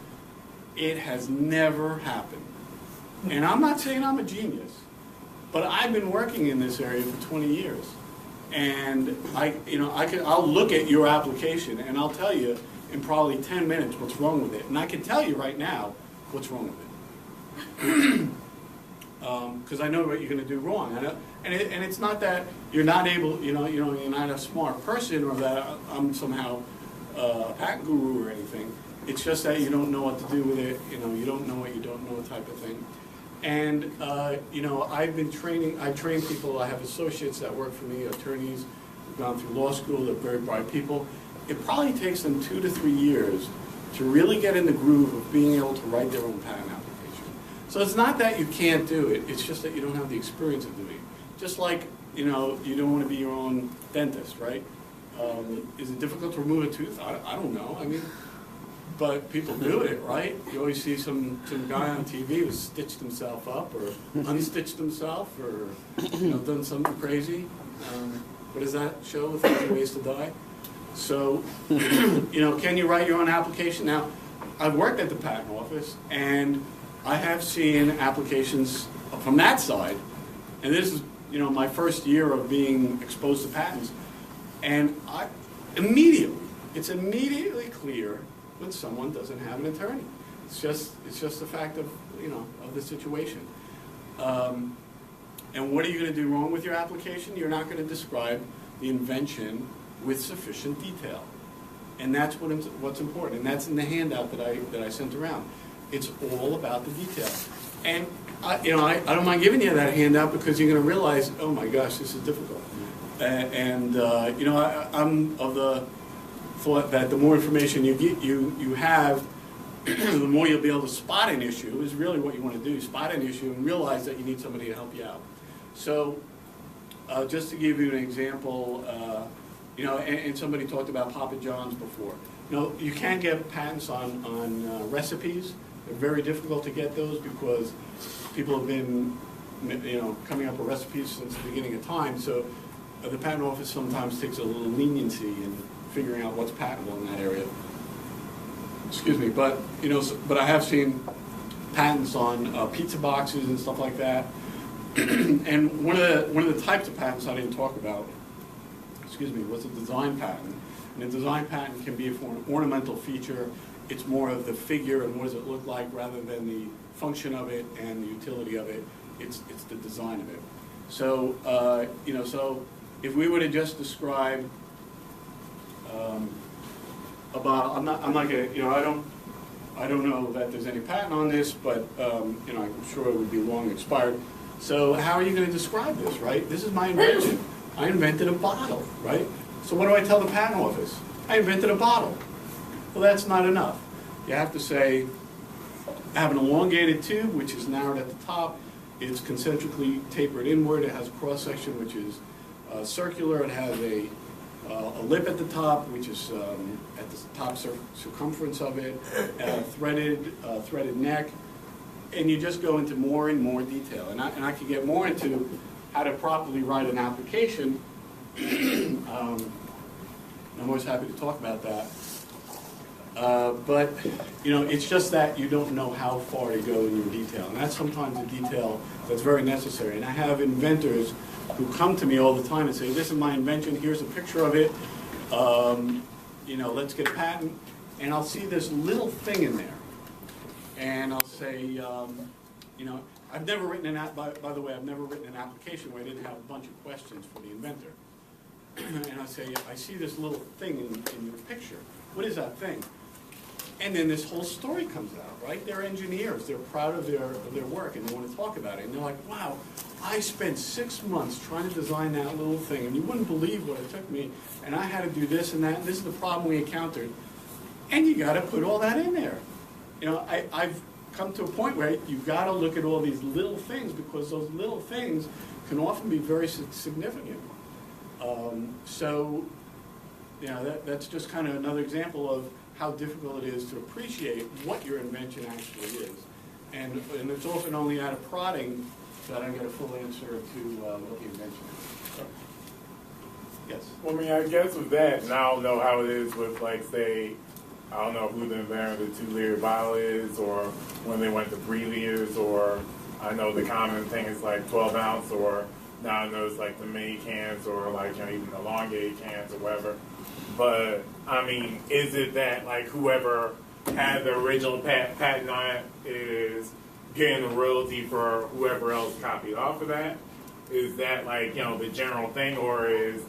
Speaker 2: It has never happened. And I'm not saying I'm a genius, but I've been working in this area for 20 years. And I'll look at your application and I'll tell you in probably 10 minutes what's wrong with it. And I can tell you right now what's wrong with it. Because I know what you're going to do wrong. And it's not that you're not able, you're not a smart person, or that I'm somehow a patent guru or anything. It's just that you don't know what to do with it. You don't know what you don't know type of thing. And I've trained people. I have associates that work for me, attorneys who've gone through law school. They're very bright people. It probably takes them 2 to 3 years to really get in the groove of being able to write their own patent application. So it's not that you can't do it. It's just that you don't have the experience of doing it. Just like you don't want to be your own dentist, right? Is it difficult to remove a tooth? I don't know. But people do it, right? You always see some guy on TV who's stitched himself up or unstitched himself or done something crazy. What does that show? 50 Ways to Die. So, can you write your own application? Now, I've worked at the patent office, and I have seen applications from that side. And this is, my first year of being exposed to patents. And it's immediately clear when someone doesn't have an attorney. It's just a fact of the situation. And what are you going to do wrong with your application? You're not going to describe the invention with sufficient detail, and that's what's important. And that's in the handout that I sent around. It's all about the detail. And I don't mind giving you that handout because you're going to realize, oh my gosh, this is difficult. I'm of the thought that the more information you have, the more you'll be able to spot an issue is really what you want to do. Spot an issue and realize that you need somebody to help you out. So just to give you an example, and somebody talked about Papa John's before. You can get patents on recipes. They're very difficult to get those because people have been coming up with recipes since the beginning of time. So the patent office sometimes takes a little leniency in figuring out what's patentable in that area. Excuse me, but but I have seen patents on pizza boxes and stuff like that. And one of the types of patents I didn't talk about, was a design patent. And a design patent can be for an ornamental feature. It's more of the figure and what does it look like rather than the function of it and the utility of it. It's the design of it. So so if we were to just describe a bottle, I'm not gonna I don't know that there's any patent on this, but I'm sure it would be long expired. So how are you going to describe this, right? This is my invention. I invented a bottle, right? So what do I tell the patent office? I invented a bottle. Well, that's not enough. You have to say, I have an elongated tube, which is narrowed at the top. It's concentrically tapered inward. It has a cross-section, which is circular. It has a lip at the top, which is at the top circumference of it, threaded neck. And you just go into more and more detail. And I could get more into how to properly write an application. I'm always happy to talk about that. But it's just that you don't know how far to go in your detail. And that's sometimes a detail that's very necessary. And I have inventors who come to me all the time and say, this is my invention, here's a picture of it, let's get a patent. And I'll see this little thing in there. And I'll say, I've never written by the way, I've never written an application where I didn't have a bunch of questions for the inventor. And I say, I see this little thing in your picture. What is that thing? And then this whole story comes out, right? They're engineers. They're proud of their work, and they want to talk about it. And they're like, wow, I spent 6 months trying to design that little thing, and you wouldn't believe what it took me. And I had to do this and that, and this is the problem we encountered. And you got to put all that in there. I've come to a point where you've got to look at all these little things because those little things can often be very significant. That's just kind of another example of how difficult it is to appreciate what your invention actually is. And it's often only out of prodding that I get a full answer to what the invention is. So, yes?
Speaker 3: Well, I guess with that, and I don't know how it is with, say, I don't know who the inventor of the 2-liter bottle is, or when they went to 3 liters, or I know the common thing is 12 ounce, or now I know it's the mini cans, or even elongated cans, or whatever. But is it that whoever had the original patent on it is getting a royalty for whoever else copied off of that? Is that the general thing, or is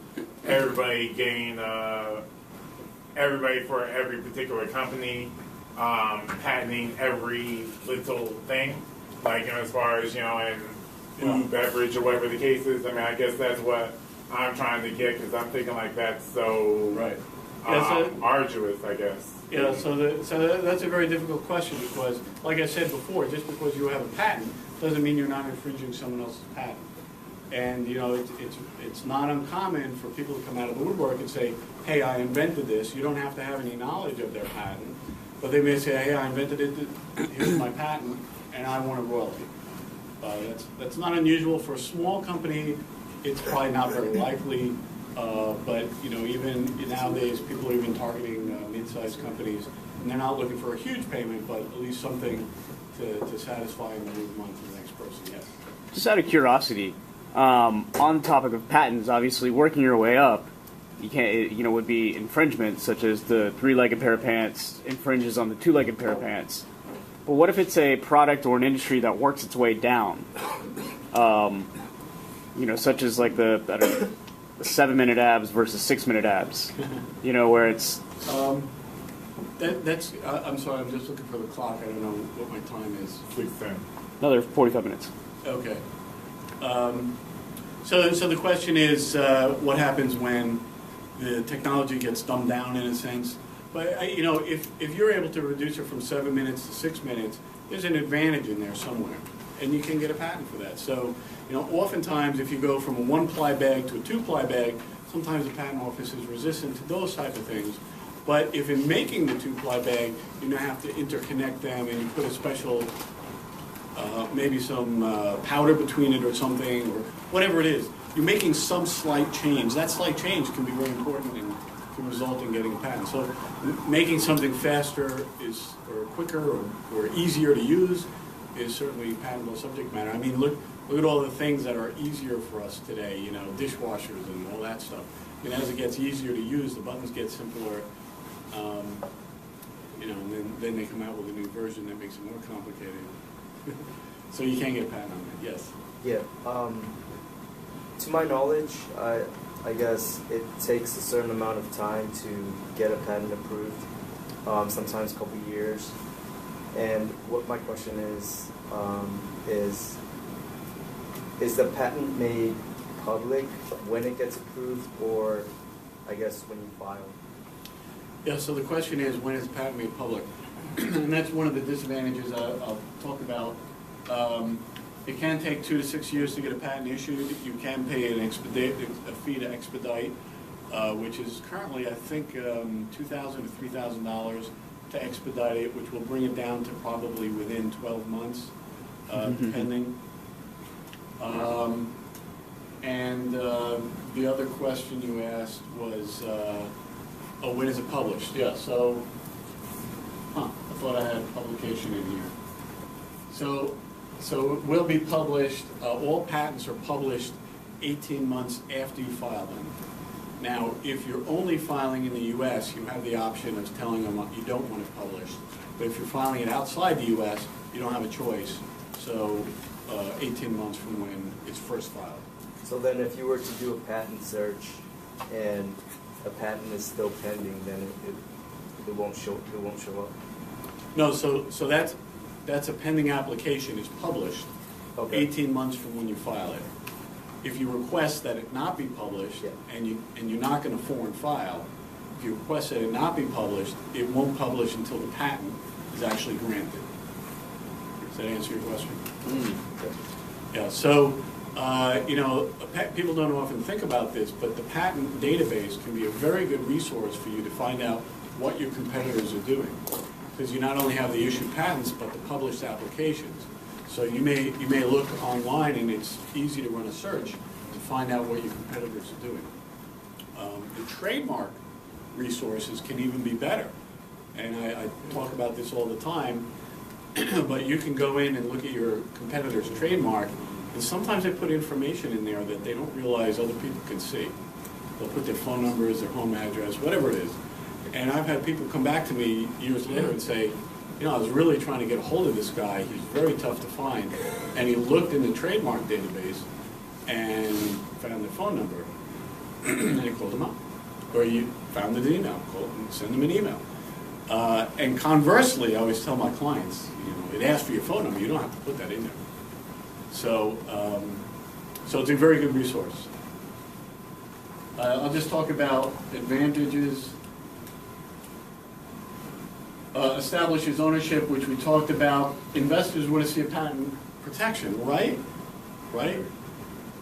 Speaker 3: everybody getting everybody for every particular company patenting every little thing, as far as in food, beverage, or whatever the case is? I guess that's what I'm trying to get, because I'm thinking that's so
Speaker 2: right.
Speaker 3: Arduous, I guess.
Speaker 2: Yeah, so that's a very difficult question because, like I said before, just because you have a patent doesn't mean you're not infringing someone else's patent. And it's not uncommon for people to come out of the woodwork and say, hey, I invented this. You don't have to have any knowledge of their patent, but they may say, hey, I invented it, here's my patent, and I want a royalty. That's not unusual for a small company. It's probably not very likely, but even nowadays, people are even targeting mid-sized companies, and they're not looking for a huge payment, but at least something to satisfy and move on to the next person. Yes.
Speaker 7: Just out of curiosity, on the topic of patents, obviously working your way up, you can't, would be infringement, such as the 3-legged pair of pants infringes on the 2-legged pair of pants. But what if it's a product or an industry that works its way down? Such as the 7-minute abs versus 6-minute abs. Where it's
Speaker 2: That's, I'm sorry, I'm just looking for the clock. I don't know what my time is.
Speaker 3: 6:10.
Speaker 7: Another 45 minutes.
Speaker 2: Okay. So the question is, what happens when the technology gets dumbed down in a sense? But if you're able to reduce it from 7 minutes to 6 minutes, there's an advantage in there somewhere, and you can get a patent for that. So oftentimes if you go from a 1-ply bag to a 2-ply bag, sometimes the patent office is resistant to those type of things. But if in making the 2-ply bag, you now have to interconnect them and you put a special, maybe some powder between it or something, or whatever it is, you're making some slight change. That slight change can be very important and can result in getting a patent. So making something faster or quicker or easier to use is certainly patentable subject matter. I mean, look at all the things that are easier for us today, dishwashers and all that stuff. And as it gets easier to use, the buttons get simpler. And then they come out with a new version that makes it more complicated. So you can't get a patent on that. Yes.
Speaker 8: Yeah. To my knowledge, I guess it takes a certain amount of time to get a patent approved. Sometimes a couple years. And what my question is the patent made public when it gets approved, or I guess when you file?
Speaker 2: Yeah, so the question is, when is the patent made public? And that's one of the disadvantages I'll talk about. It can take 2 to 6 years to get a patent issued. You can pay a fee to expedite, which is currently, I think, $2,000 to $3,000 to expedite it, which will bring it down to probably within 12 months, depending. And the other question you asked was, when is it published? Yeah, so, I thought I had a publication in here. So it will be published, all patents are published 18 months after you file them. Now, if you're only filing in the U.S., you have the option of telling them you don't want it published. But if you're filing it outside the U.S., you don't have a choice. So 18 months from when it's first filed.
Speaker 8: So then if you were to do a patent search and a patent is still pending, then it won't show up?
Speaker 2: No, so that's a pending application is published 18 months from when you file it. If you request that it not be published, and you're not going to foreign file, if you request that it not be published, it won't publish until the patent is actually granted. Does that answer your question? Yeah, so, people don't often think about this, but the patent database can be a very good resource for you to find out what your competitors are doing. Because you not only have the issued patents, but the published applications. So you may look online, and it's easy to run a search to find out what your competitors are doing. The trademark resources can even be better. And I talk about this all the time, but you can go in and look at your competitor's trademark, and sometimes they put information in there that they don't realize other people can see. They'll put their phone numbers, their home address, whatever it is. And I've had people come back to me years later and say, I was really trying to get a hold of this guy. He's very tough to find. And he looked in the trademark database and found their phone number, and he called him up. Or you found his email, send him an email. And conversely, I always tell my clients, it asks for your phone number. You don't have to put that in there. So, so it's a very good resource. I'll just talk about advantages. Establishes ownership, which we talked about. Investors want to see a patent protection, right? Right?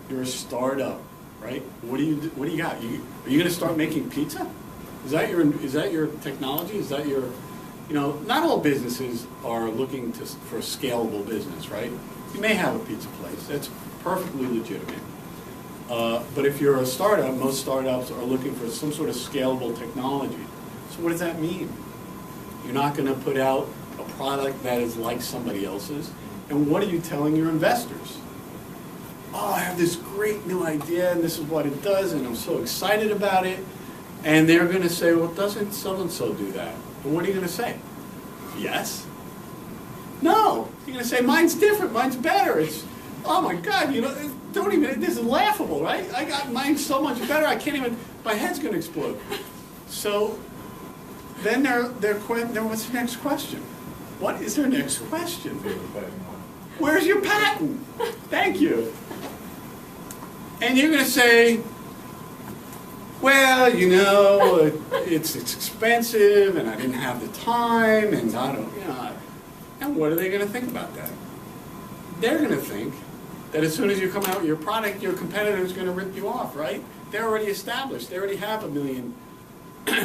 Speaker 2: You're a startup, right? What do you got? Are you going to start making pizza? Is that your technology? Is that your, not all businesses are looking for a scalable business, right? You may have a pizza place. That's perfectly legitimate. But if you're a startup, most startups are looking for some sort of scalable technology. So what does that mean? You're not going to put out a product that is like somebody else's. And what are you telling your investors? Oh, I have this great new idea, and this is what it does, and I'm so excited about it. And they're going to say, well, doesn't so-and-so do that? And what are you going to say? Yes? No. You're going to say, mine's different, mine's better. It's, oh my God, this is laughable, right? I got mine so much better, I can't even, my head's going to explode. So then what's the next question? What is their next question? Where's your patent? Thank you. And you're going to say, well, you know, it's expensive, and I didn't have the time, and I don't, you know. And what are they going to think about that? They're going to think that as soon as you come out with your product, your competitor is going to rip you off, right? They're already established. They already have 1 million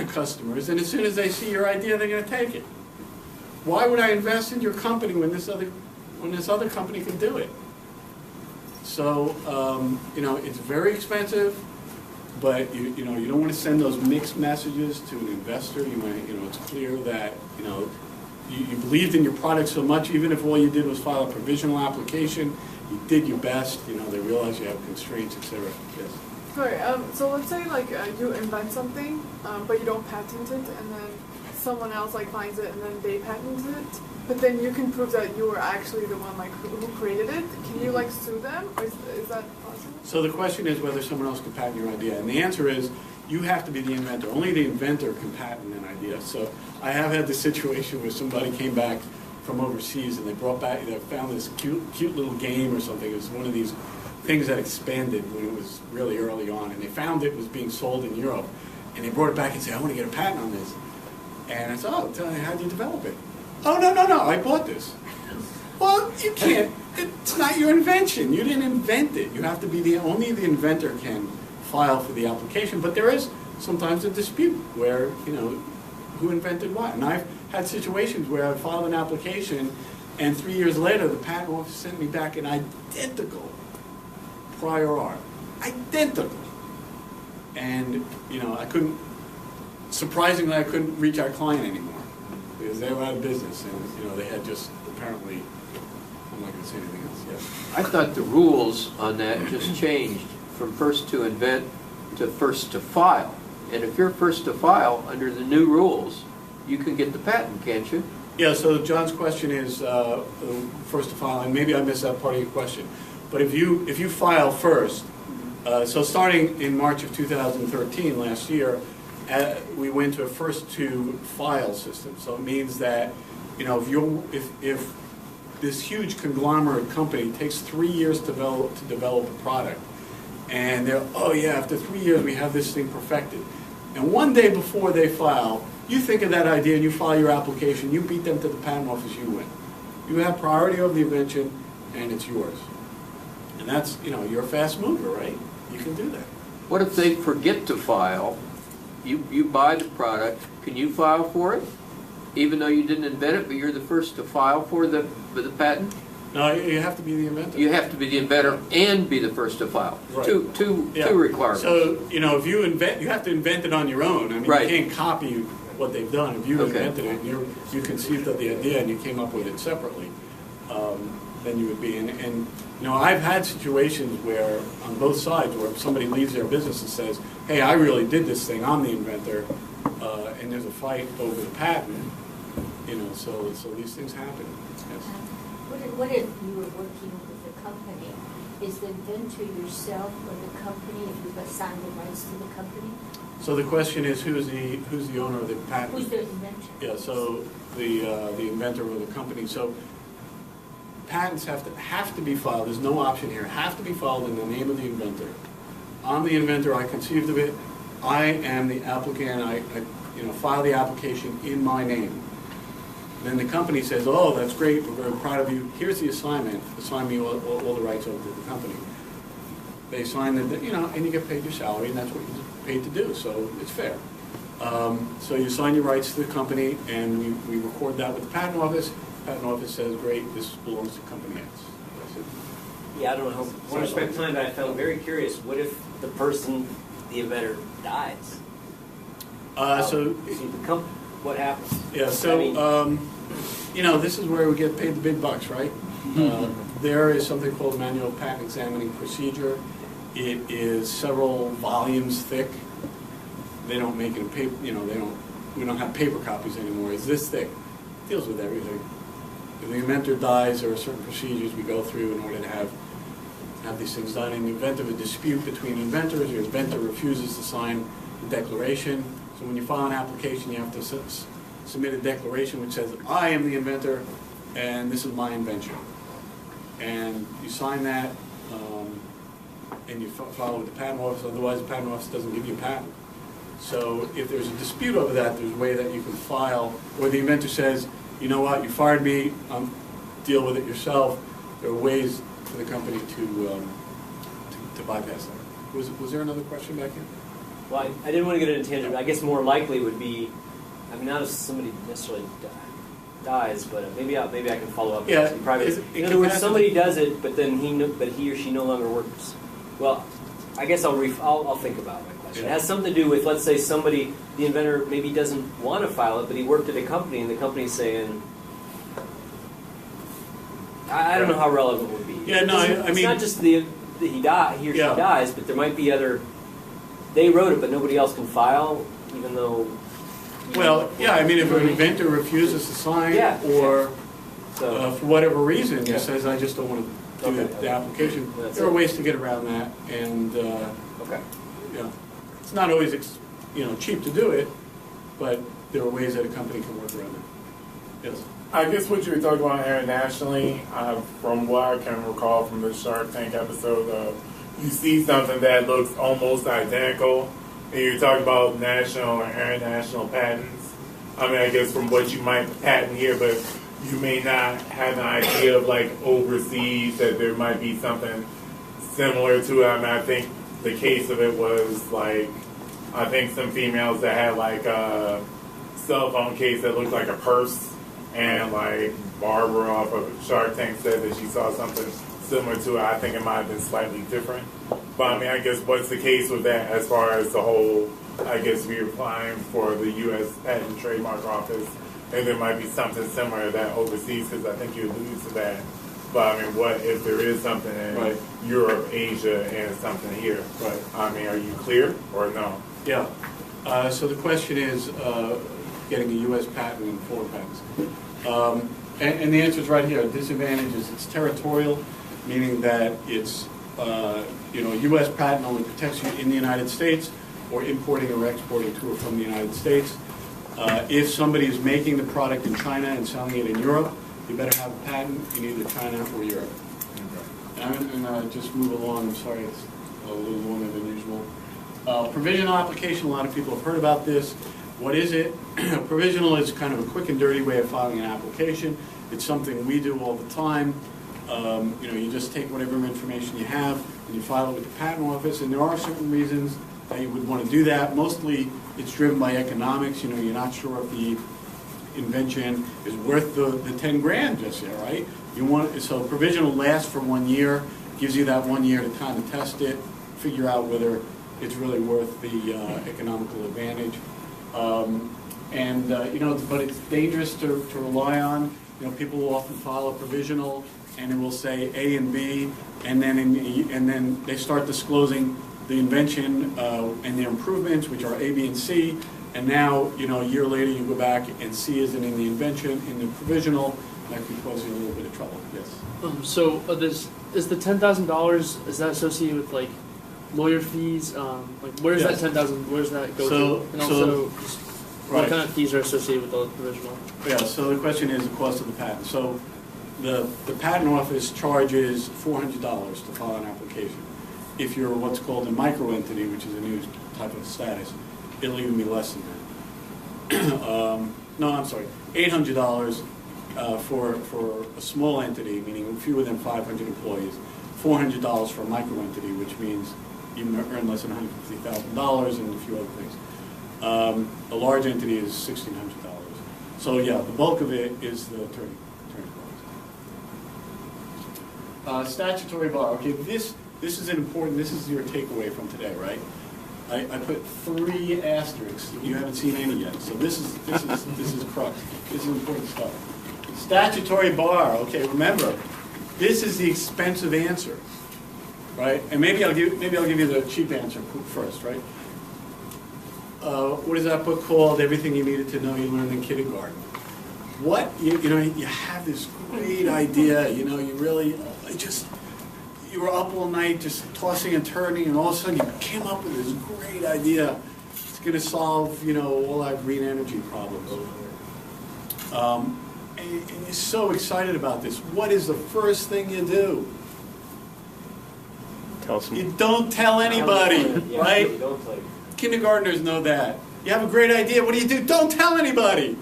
Speaker 2: customers, and as soon as they see your idea, they're going to take it. Why would I invest in your company when this other company can do it? So, you know, it's very expensive, but you don't want to send those mixed messages to an investor. You want to, it's clear that, you believed in your product so much, even if all you did was file a provisional application, you did your best, they realize you have constraints, etc. Yes.
Speaker 6: Sorry, so let's say like you invent something, but you don't patent it, and then someone else like finds it and then they patent it, but then you can prove that you were actually the one like who created it. Can you like sue them, or is that possible?
Speaker 2: So the question is whether someone else can patent your idea, and the answer is you have to be the inventor. Only the inventor can patent an idea. So I have had the situation where somebody came back from overseas and they found this cute little game or something. It was one of these things that expanded when it was really early on, and they found it was being sold in Europe, and they brought it back and said, I want to get a patent on this. And I said, oh, tell me, how did you develop it? Oh, no, I bought this. Well, you can't, it's not your invention. You didn't invent it. You have to be only the inventor can file for the application, but there is sometimes a dispute where, who invented what. And I've had situations where I filed an application, and 3 years later, the patent office sent me back an identical prior art. Identical. And, surprisingly, I couldn't reach our client anymore because they were out of business, and, they had just apparently, I'm not going to say anything else. Yes.
Speaker 1: I thought the rules on that just changed from first to invent to first to file. And if you're first to file under the new rules, you can get the patent, can't you?
Speaker 2: Yeah, so John's question is first to file, and maybe I missed that part of your question. But if you file first, so starting in March of 2013, last year, we went to a first to file system. So it means that, if this huge conglomerate company takes 3 years to develop a product, and they're, oh yeah, after 3 years we have this thing perfected. And one day before they file, you think of that idea and you file your application, you beat them to the patent office, you win. You have priority over the invention, and it's yours. And that's, you're a fast mover, right? You can do that.
Speaker 1: What if they forget to file? You buy the product, can you file for it? Even though you didn't invent it, but you're the first to file for the patent?
Speaker 2: No, you have to be the inventor.
Speaker 1: You have to be the inventor and be the first to file.
Speaker 2: Right.
Speaker 1: Two
Speaker 2: Yeah.
Speaker 1: requirements.
Speaker 2: So, if you invent, you have to invent it on your own. I mean,
Speaker 1: Right.
Speaker 2: you can't copy what they've done. If you invented it and you conceived of the idea and you came up with it separately, then you would be in. And, I've had situations where, on both sides, where somebody leaves their business and says, hey, I really did this thing, I'm the inventor, and there's a fight over the patent, so these things happen. Yes.
Speaker 9: What if you were working with a company? Is the inventor yourself or the company if you've assigned the rights to the company?
Speaker 2: So the question is, who's the owner of the patent?
Speaker 9: Who's the inventor?
Speaker 2: Yeah, so the inventor or the company. So patents have to be filed. There's no option here. Have to be filed in the name of the inventor. I'm the inventor. I conceived of it. I am the applicant. I file the application in my name. Then the company says, oh, that's great, we're very proud of you. Here's the assignment. Assign me all the rights over to the company. They sign and you get paid your salary, and that's what you're paid to do, so it's fair. So you sign your rights to the company, and we record that with the patent office. The patent office says, great, this belongs to company X. That's it.
Speaker 10: Yeah, I don't know. I want to spend time, but I found very curious. What if the person, the inventor, dies? What happens?
Speaker 2: Yeah, so, this is where we get paid the big bucks, right? There is something called manual patent examining procedure. It is several volumes thick. They don't make it in paper, we don't have paper copies anymore. It's this thick. It deals with everything. If the inventor dies, there are certain procedures we go through in order to have these things done. In the event of a dispute between inventors, your inventor refuses to sign the declaration, So when you file an application, you have to submit a declaration which says, I am the inventor, and this is my invention. And you sign that, and you file with the patent office, otherwise the patent office doesn't give you a patent. So if there's a dispute over that, there's a way that you can file, or the inventor says, you know what, you fired me, deal with it yourself. There are ways for the company to bypass that. Was there another question back here?
Speaker 10: Well, I didn't want to get into a tangent, but I guess more likely would be, I mean, not if somebody necessarily dies, but maybe I can follow up.
Speaker 2: Yeah,
Speaker 10: in private. In other words, somebody does it, but then he or she no longer works. Well, I guess I'll think about my question.
Speaker 2: Yeah.
Speaker 10: It has something to do with, let's say somebody, the inventor maybe doesn't want to file it, but he worked at a company, and the company's saying, I don't know how relevant it would be.
Speaker 2: Yeah, no, I
Speaker 10: It's
Speaker 2: mean,
Speaker 10: not just he or she
Speaker 2: Yeah.
Speaker 10: dies, but there might be other. They wrote it, but nobody else can file, even though.
Speaker 2: well, yeah, I mean, if an inventor refuses to sign,
Speaker 10: Yeah.
Speaker 2: or
Speaker 10: So
Speaker 2: for whatever reason,
Speaker 10: Yeah.
Speaker 2: just says, I just don't want to do
Speaker 10: Okay.
Speaker 2: the application,
Speaker 10: That's
Speaker 2: there are
Speaker 10: it.
Speaker 2: ways to get around that, and,
Speaker 10: okay.
Speaker 2: you know, it's not always, cheap to do it, but there are ways that a company can work around it. Yes.
Speaker 3: I guess what you were talking about internationally, from what I can recall from the Shark Tank episode, you see something that looks almost identical, and you're talking about national or international patents. I mean, I guess from what you might patent here, but you may not have an idea of like overseas that there might be something similar to it. I mean, I think the case of it was like, I think some females that had like a cell phone case that looked like a purse. And like Barbara off of Shark Tank said that she saw something similar to it. I think it might have been slightly different. But I mean, I guess what's the case with that as far as the whole, I guess we're applying for the U.S. Patent and Trademark Office, and there might be something similar to that overseas, because I think you alluded to that. But I mean, what if there is something in
Speaker 2: Right.
Speaker 3: Europe, Asia, and something here?
Speaker 2: Right.
Speaker 3: I mean, are you clear or no?
Speaker 2: Yeah. So the question is getting a U.S. patent and foreign patents. And the answer is right here. Disadvantage is it's territorial, meaning that it's, a U.S. patent only protects you in the United States or importing or exporting to or from the United States. If somebody is making the product in China and selling it in Europe, you better have a patent in either China or Europe. And I'm going to just move along. I'm sorry, it's a little longer than usual. Provisional application, a lot of people have heard about this. What is it? Provisional is kind of a quick and dirty way of filing an application. It's something we do all the time. You just take whatever information you have and you file it with the patent office, and there are certain reasons that you would want to do that. Mostly it's driven by economics. You're not sure if the invention is worth the 10 grand just yet, right? So provisional lasts for 1 year, gives you that 1 year to kind of test it, figure out whether it's really worth the economical advantage. But it's dangerous to rely on. People will often file a provisional, and it will say A and B, and then they start disclosing the invention and their improvements, which are A, B, and C. And now, a year later, you go back and C isn't in the invention, in the provisional. That could cause you a little bit of trouble. Yes.
Speaker 11: Is the $10,000 is that associated with like lawyer fees? Where's
Speaker 2: Yes.
Speaker 11: that $10,000? Where does that go
Speaker 2: So-
Speaker 11: to? And also, just what
Speaker 2: right.
Speaker 11: kind of fees are associated with the provisional?
Speaker 2: Yeah, so the question is the cost of the patent. So the patent office charges $400 to file an application. If you're what's called a micro entity, which is a new type of status, it'll even be less than that. No, I'm sorry, $800 for a small entity, meaning fewer than 500 employees, $400 for a micro entity, which means you earn less than $150,000 and a few other things. A large entity is $1,600. So yeah, the bulk of it is the attorney costs. Statutory bar. Okay, this is important. This is your takeaway from today, right? I put 3 asterisks. You haven't seen any yet. So this is crux. This is important stuff. Statutory bar. Okay, remember, this is the expensive answer, right? And maybe I'll give you the cheap answer first, right? What is that book called? Everything You Needed to Know You Learned in Kindergarten. What you have this great idea. You were up all night just tossing and turning, and all of a sudden you came up with this great idea. It's going to solve, all our green energy problems. And you're so excited about this. What is the first thing you do?
Speaker 7: Tell someone.
Speaker 2: You don't tell anybody, right?
Speaker 10: Don't tell you.
Speaker 2: Kindergartners know that. You have a great idea. What do? Don't tell anybody.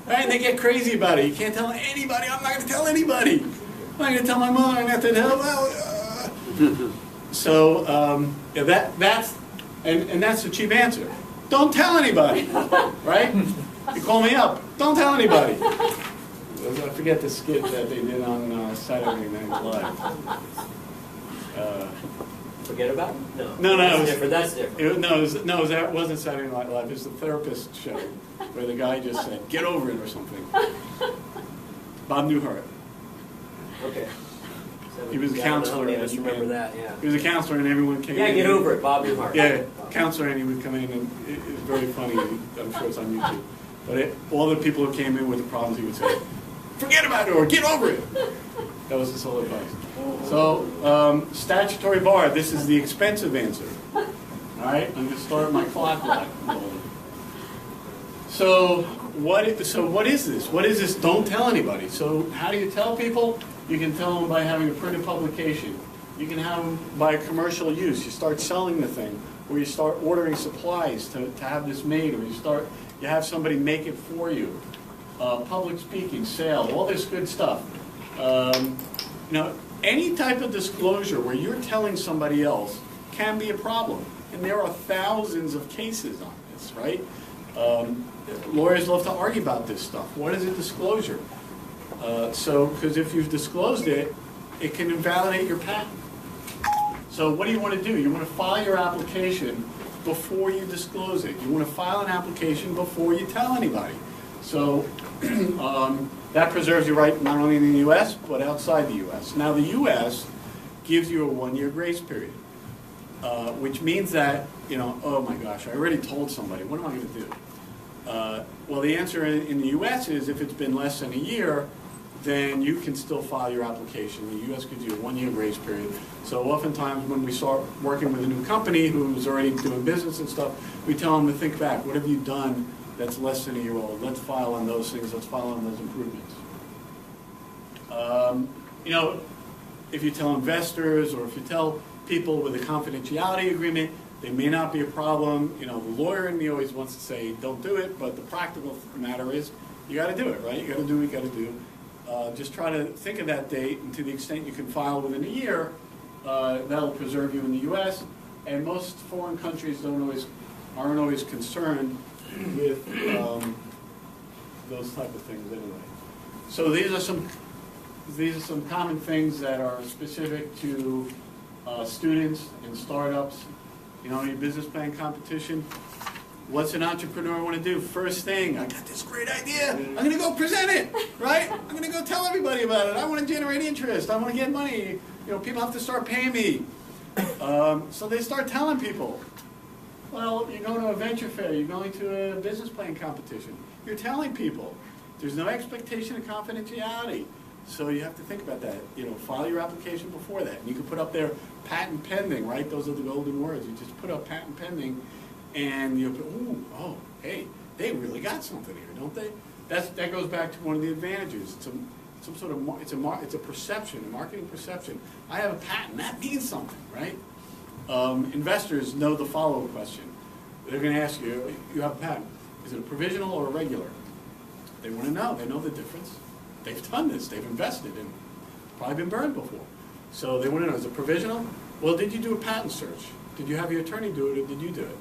Speaker 2: Right? And they get crazy about it. You can't tell anybody. I'm not going to tell anybody. I'm not going to tell my mom. I'm not going to tell. So that's the cheap answer. Don't tell anybody. Right? You call me up. Don't tell anybody. I forget the skit that they did on Saturday Night Live.
Speaker 10: Forget about it? No.
Speaker 2: No,
Speaker 10: That's different. That's different.
Speaker 2: That wasn't Saturday Night Live. It was the therapist show where the guy just said, "Get over it" or something. Bob Newhart.
Speaker 10: Okay.
Speaker 2: He was a counselor.
Speaker 10: I just remember that. Yeah.
Speaker 2: He was a counselor, and everyone came.
Speaker 10: Yeah,
Speaker 2: in.
Speaker 10: get over it, Bob Newhart.
Speaker 2: Yeah, counselor, and he would come in, and it was very funny. I'm sure it's on YouTube. But all the people who came in with the problems, he would say, "Forget about it," or "Get over it." That was his whole advice. So, statutory bar. This is the expensive answer. All right, I'm going to start my clock rolling. So what is this? What is this? Don't tell anybody. So how do you tell people? You can tell them by having a printed publication. You can have them by commercial use. You start selling the thing, or you start ordering supplies to have this made, or you have somebody make it for you. Public speaking, sale, all this good stuff. Any type of disclosure where you're telling somebody else can be a problem. And there are thousands of cases on this, right? Lawyers love to argue about this stuff. What is a disclosure? Because if you've disclosed it, it can invalidate your patent. So what do you want to do? You want to file your application before you disclose it. You want to file an application before you tell anybody. So that preserves your right not only in the U.S., but outside the U.S. Now, the U.S. gives you a 1-year grace period, which means that, oh my gosh, I already told somebody. What am I going to do? Well, the answer in the U.S. is if it's been less than a year, then you can still file your application. The U.S. gives you a 1-year grace period. So oftentimes when we start working with a new company who's already doing business and stuff, we tell them to think back. What have you done that's less than a year old? Let's file on those things. Let's file on those improvements. If you tell investors or if you tell people with a confidentiality agreement, they may not be a problem. The lawyer in me always wants to say, don't do it, but the practical matter is you got to do it, right? You got to do what you got to do. Just try to think of that date, and to the extent you can file within a year, that'll preserve you in the U.S. And most foreign countries aren't always concerned with those type of things anyway. So these are some common things that are specific to students and startups. Your business plan competition. What's an entrepreneur want to do? First thing, I got this great idea. I'm going to go present it, right? I'm going to go tell everybody about it. I want to generate interest. I want to get money. People have to start paying me. So they start telling people. Well, you're going to a venture fair. You're going to a business plan competition. You're telling people. There's no expectation of confidentiality. So you have to think about that. File your application before that. And you can put up there patent pending, right? Those are the golden words. You just put up patent pending, and hey, they really got something here, don't they? That goes back to one of the advantages. It's a perception, a marketing perception. I have a patent. That means something, right? Investors know the follow-up question. They're going to ask you, you have a patent. Is it a provisional or a regular? They want to know. They know the difference. They've done this. They've invested and probably been burned before. So they want to know, is it provisional? Well, did you do a patent search? Did you have your attorney do it, or did you do it?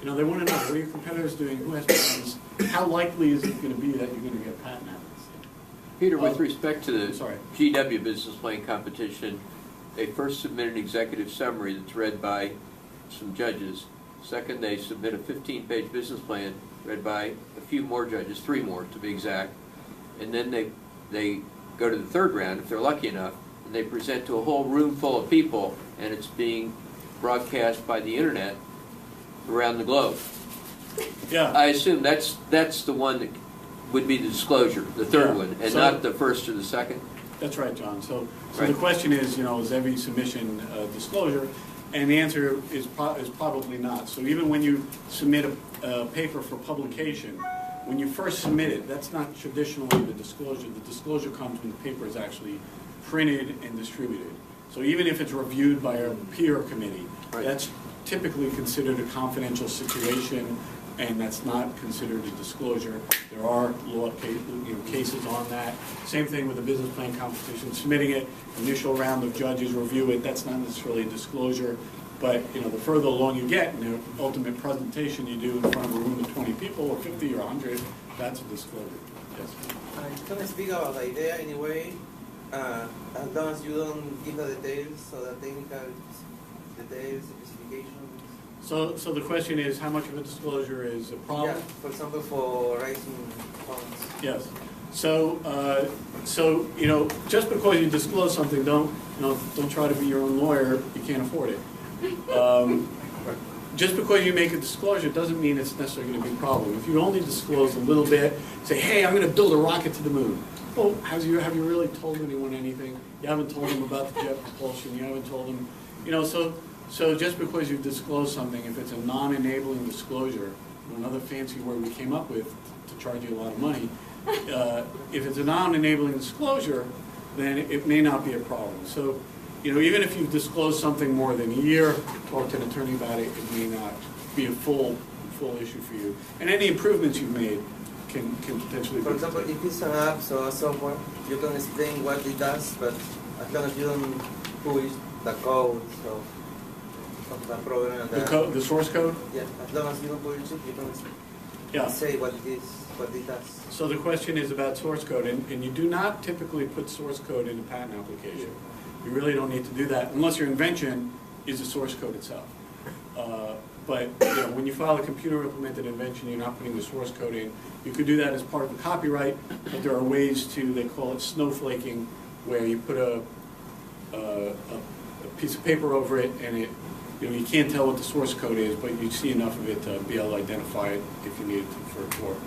Speaker 2: They want to know, what are your competitors doing? Who has patents? How likely is it going to be that you're going to get patent applicants?
Speaker 1: Peter, with respect to the
Speaker 2: sorry.
Speaker 1: GW business plan competition, they first submit an executive summary that's read by some judges. Second, they submit a 15-page business plan read by a few more judges, 3 more to be exact. And then they go to the third round, if they're lucky enough, and they present to a whole room full of people, and it's being broadcast by the internet around the globe.
Speaker 2: Yeah.
Speaker 1: I assume that's the one that would be the disclosure, the third one, and not the first or the second?
Speaker 2: That's right, John. So
Speaker 1: right.
Speaker 2: The question is, is every submission disclosure? And the answer is probably not. So even when you submit a paper for publication, when you first submit it, that's not traditionally the disclosure. The disclosure comes when the paper is actually printed and distributed. So even if it's reviewed by a peer committee, that's typically considered a confidential situation, and that's not considered a disclosure. There are law cases on that. Same thing with the business plan competition, submitting it, initial round of judges review it, that's not necessarily a disclosure. But the further along you get, and the ultimate presentation you do in front of a room of 20 people, or 50 or 100, that's a disclosure. Yes.
Speaker 12: Can I speak about the idea anyway? As long as you don't give the details, so the technical details, specifications.
Speaker 2: So the question is, how much of a disclosure is a problem?
Speaker 12: Yeah, for example, for raising funds.
Speaker 2: Yes. So just because you disclose something, don't try to be your own lawyer. You can't afford it. Just because you make a disclosure doesn't mean it's necessarily going to be a problem. If you only disclose a little bit, say, hey, I'm going to build a rocket to the moon. Well, have you really told anyone anything? You haven't told them about the jet propulsion. You haven't told them, So just because you disclose something, if it's a non-enabling disclosure, another fancy word we came up with to charge you a lot of money, if it's a non-enabling disclosure, then it may not be a problem. So, even if you've disclosed something more than a year, talk to an attorney about it, it may not be a full issue for you. And any improvements you've made can potentially be.
Speaker 12: For example, if it's an app or a software, you can explain what it does, but as long as you don't publish the code, so of the program and
Speaker 2: the source code?
Speaker 12: Yeah, as long as you don't publish it, you can say what it is, what it does.
Speaker 2: So the question is about source code, and you do not typically put source code in a patent application. You really don't need to do that unless your invention is the source code itself. But when you file a computer-implemented invention, you're not putting the source code in. You could do that as part of the copyright, but there are ways to, they call it snowflaking, where you put a piece of paper over it, and you can't tell what the source code is, but you see enough of it to be able to identify it if you needed to for a court.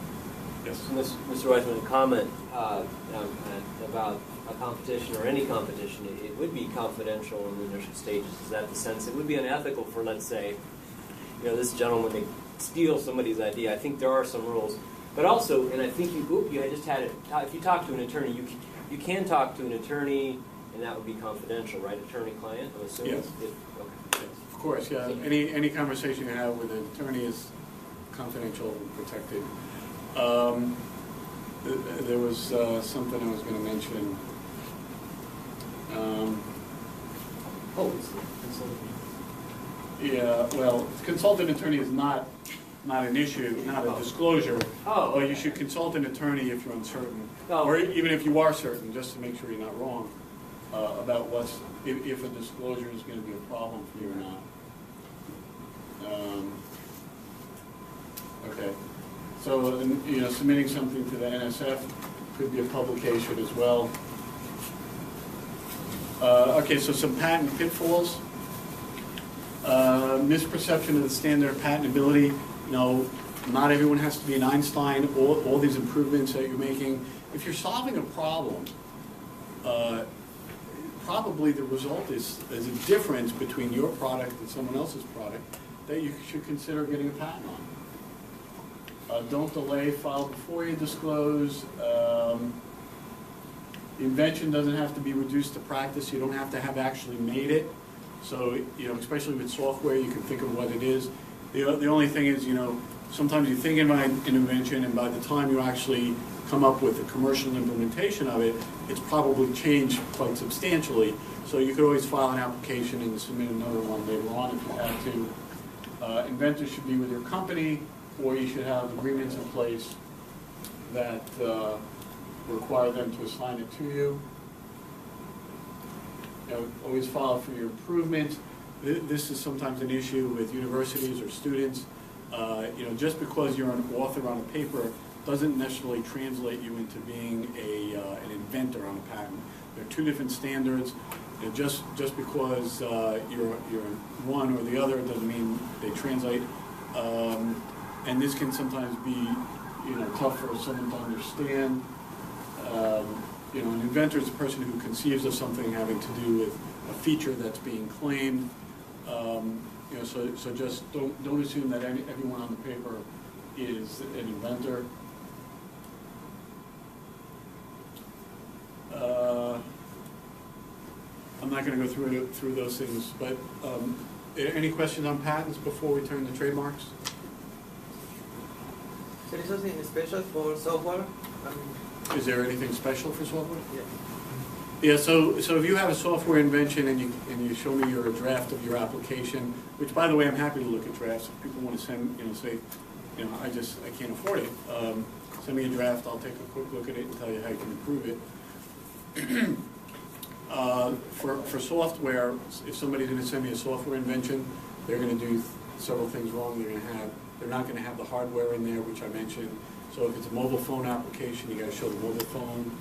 Speaker 2: Yes.
Speaker 10: Mr. Weissman, a comment about a competition or any competition. It would be confidential in the initial stages. Is that the sense? It would be unethical for, let's say, this gentleman, they steal somebody's idea. I think there are some rules, but also, and I think you just had it. If you talk to an attorney, you can talk to an attorney, and that would be confidential, right? Attorney-client, I'm assuming.
Speaker 2: Yes.
Speaker 10: Okay.
Speaker 2: Yes. Of course, yeah. Any conversation you have with an attorney is confidential and protected. There was something I was going to mention. Yeah, well, consultant attorney is not an issue, not a disclosure.
Speaker 10: Oh.
Speaker 2: But you should consult an attorney if you're uncertain,
Speaker 10: Oh.
Speaker 2: or even if you are certain, just to make sure you're not wrong about if a disclosure is going to be a problem for you or not. Okay. So, submitting something to the NSF could be a publication as well. Okay, so some patent pitfalls. Misperception of the standard of patentability. Not everyone has to be an Einstein. All these improvements that you're making. If you're solving a problem, probably the result is a difference between your product and someone else's product that you should consider getting a patent on. Don't delay, file before you disclose. The invention doesn't have to be reduced to practice. You don't have to have actually made it. So, especially with software, you can think of what it is. The only thing is, sometimes you think about an invention, and by the time you actually come up with a commercial implementation of it, it's probably changed quite substantially. So you could always file an application and submit another one later on if you had to. Inventors should be with your company, or you should have agreements in place that require them to assign it to you. Always file for your improvements. This is sometimes an issue with universities or students. Just because you're an author on a paper doesn't necessarily translate you into being an inventor on a patent. There are two different standards. Just because you're one or the other doesn't mean they translate. And this can sometimes be tough for someone to understand. An inventor is a person who conceives of something having to do with a feature that's being claimed. You know, so just don't assume that everyone on the paper is an inventor. I'm not going to go through those things, but any questions on patents before we turn to trademarks?
Speaker 12: There is something special for software?
Speaker 2: Is there anything special for software?
Speaker 12: Yeah.
Speaker 2: Yeah, so if you have a software invention and you show me your draft of your application, which by the way, I'm happy to look at drafts. If people want to send, say, I can't afford it. Send me a draft, I'll take a quick look at it and tell you how you can improve it. For software, if somebody's going to send me a software invention, they're going to do several things wrong. They're not going to have the hardware in there, which I mentioned. So if it's a mobile phone application, you got to show the mobile phone.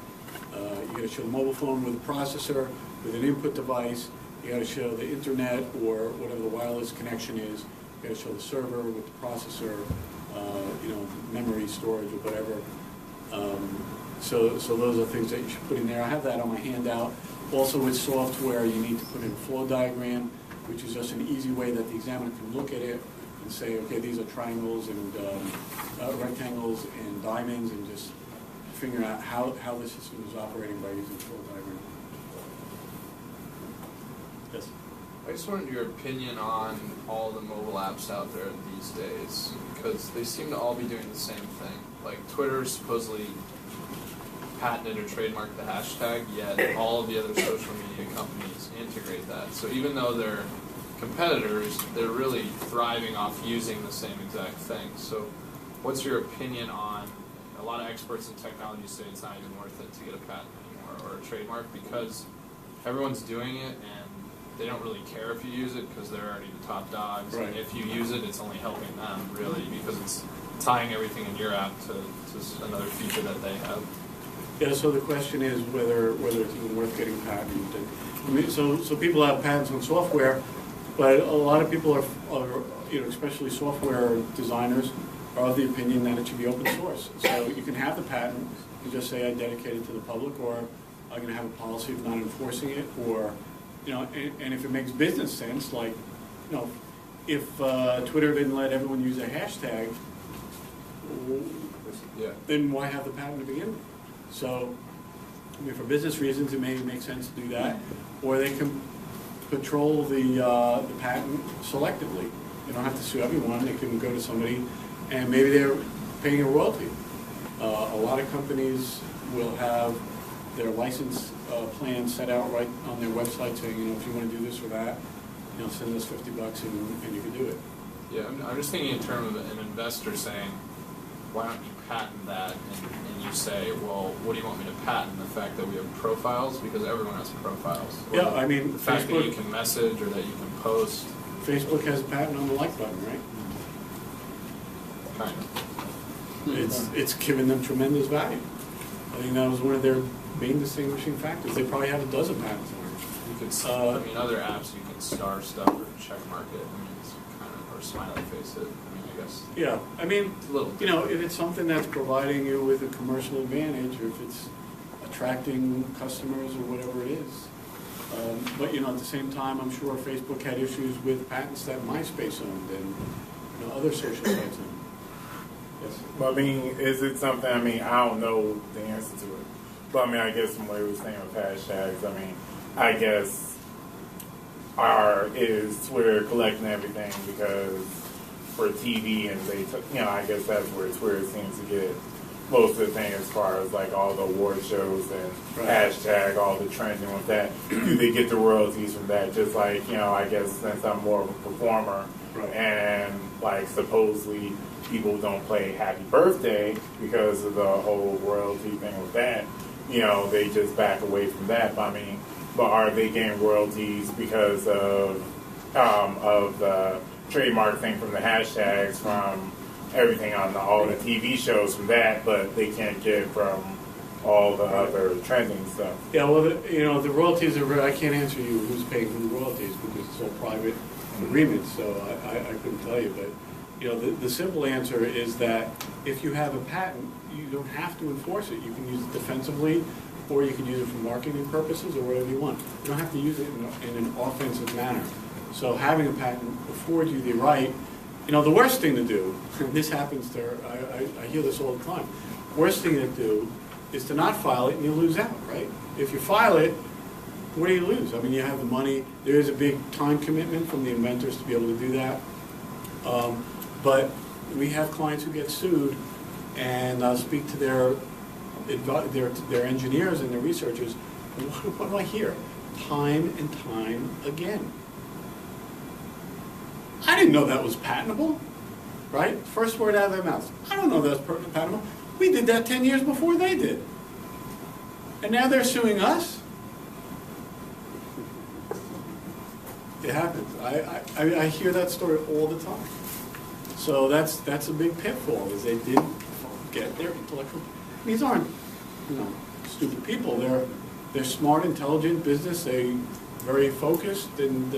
Speaker 2: You got to show the mobile phone with a processor, with an input device. You got to show the internet or whatever the wireless connection is. You got to show the server with the processor, memory, storage, or whatever. So those are things that you should put in there. I have that on my handout. Also with software, you need to put in a flow diagram, which is just an easy way that the examiner can look at it and say, okay, these are triangles and rectangles and diamonds, and just figure out how the system is operating by using flow diagram. Yes?
Speaker 13: I just wanted your opinion on all the mobile apps out there these days, because they seem to all be doing the same thing. Like Twitter supposedly patented or trademarked the hashtag, yet all of the other social media companies integrate that. So even though they're competitors, they're really thriving off using the same exact thing. So what's your opinion on, a lot of experts in technology say it's not even worth it to get a patent anymore or a trademark because everyone's doing it and they don't really care if you use it because they're already the top dogs.
Speaker 2: Right.
Speaker 13: And if you use it, it's only helping them, really, because it's tying everything in your app to another feature that they have.
Speaker 2: Yeah, so the question is whether it's even worth getting patented. So people have patents on software, but a lot of people are especially software designers, are of the opinion that it should be open source. So you can have the patent and just say I dedicate it to the public, or I'm going to have a policy of not enforcing it, or and if it makes business sense, like if Twitter didn't let everyone use a hashtag, then why have the patent to begin with? So, for business reasons, it may make sense to do that, or they can control the patent selectively. They don't have to sue everyone. They can go to somebody, and maybe they're paying a royalty. A lot of companies will have their license plan set out right on their website, saying, if you want to do this or that, send us $50 and you can do it.
Speaker 13: Yeah, I'm just thinking in terms of an investor saying, why don't you patent that? And you say, well, what do you want me to patent? The fact that we have profiles? Because everyone has profiles. Or
Speaker 2: Yeah, I mean,
Speaker 13: the fact that you can message or that you can post.
Speaker 2: Facebook has a patent on the like button, right?
Speaker 13: Kind of.
Speaker 2: It's given them tremendous value. I think that was one of their main distinguishing factors. They probably have a dozen patents on it.
Speaker 13: You could, other apps you can star stuff or check mark it. It's kind of, or smiley face it. I guess.
Speaker 2: Yeah,
Speaker 13: it's a little
Speaker 2: if it's something that's providing you with a commercial advantage, or if it's attracting customers or whatever it is. But at the same time, I'm sure Facebook had issues with patents that MySpace owned and other social sites owned. Yes.
Speaker 3: Well, is it something? I don't know the answer to it. But I guess from what he was saying with hashtags, I guess is Twitter collecting everything because for TV, and they took, I guess that's where Twitter seems to get most of the thing as far as like all the award shows and hashtag, all the trending with that. Do they get the royalties from that? Just like, I guess since I'm more of a performer and like supposedly people don't play Happy Birthday because of the whole royalty thing with that, they just back away from that. But are they getting royalties because of the trademark thing from the hashtags, from everything on all the TV shows from that, but they can't get from all the other trending stuff?
Speaker 2: Yeah, well, the royalties are, I can't answer you who's paying who royalties because it's all private agreements, so I couldn't tell you. But, the simple answer is that if you have a patent, you don't have to enforce it. You can use it defensively, or you can use it for marketing purposes or whatever you want. You don't have to use it in an offensive manner. So having a patent affords you the right. You know, the worst thing to do, and this happens to, I hear this all the time, worst thing to do is to not file it and you lose out, right? If you file it, what do you lose? I mean, you have the money. There is a big time commitment from the inventors to be able to do that. But we have clients who get sued, and I'll speak to their engineers and their researchers. And what do I hear? Time and time again. I didn't know that was patentable, right? First word out of their mouths. I don't know that's patentable. We did that 10 years before they did. And now they're suing us? It happens. I hear that story all the time. So that's a big pitfall, is they didn't get their intellectual. These aren't, stupid people. They're smart, intelligent business. They very focused, and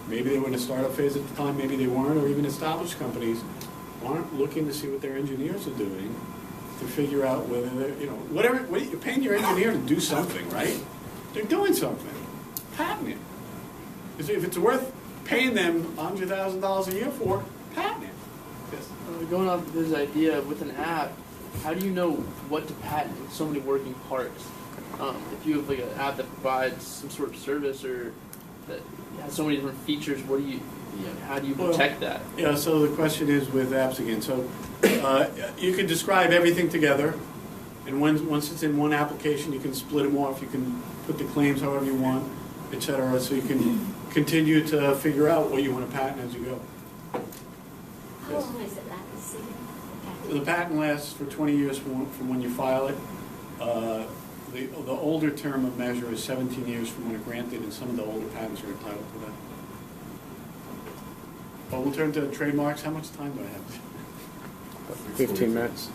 Speaker 2: maybe they were in a startup phase at the time. Maybe they weren't, or even established companies aren't looking to see what their engineers are doing to figure out whether they're, whatever. You're paying your engineer to do something, right? They're doing something. Patent it. If it's worth paying them $100,000 a year for, patent it. Yes.
Speaker 11: Going off of this idea with an app, how do you know what to patent with so many working parts? If you have like an app that provides some sort of service or that has so many different features, how do you protect that?
Speaker 2: Yeah, so the question is with apps again. So you can describe everything together, and once it's in one application, you can split them off. You can put the claims however you want, etc. So you can continue to figure out what you want to patent as you go.
Speaker 9: How long is it lasting?
Speaker 2: The patent lasts for 20 years from when you file it. The older term of measure is 17 years from when it's granted, and some of the older patents are entitled to that. Well, we'll turn to trademarks. How much time do I have?
Speaker 7: 15 minutes.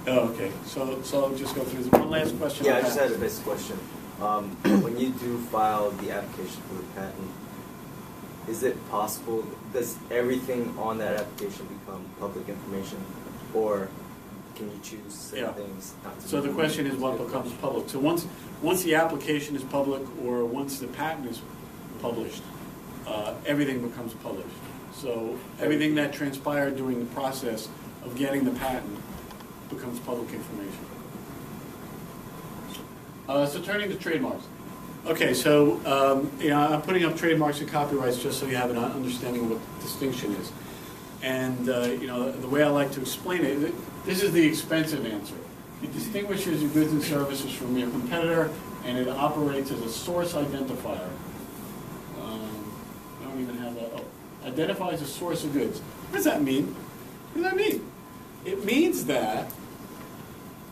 Speaker 2: Oh, okay. So I'll just go through this. One last question.
Speaker 8: Yeah, I just had a basic question. When you do file the application for the patent, is it possible, does everything on that application become public information, or can you choose certain things not to?
Speaker 2: So the question is what becomes public. So once the application is public, or once the patent is published, everything becomes published. So everything that transpired during the process of getting the patent becomes public information. So turning to trademarks. Okay, so I'm putting up trademarks and copyrights just so you have an understanding of what the distinction is. And the way I like to explain it, this is the expensive answer. It distinguishes your goods and services from your competitor, and it operates as a source identifier. I don't even have that. Oh, identifies a source of goods. What does that mean? What does that mean? It means that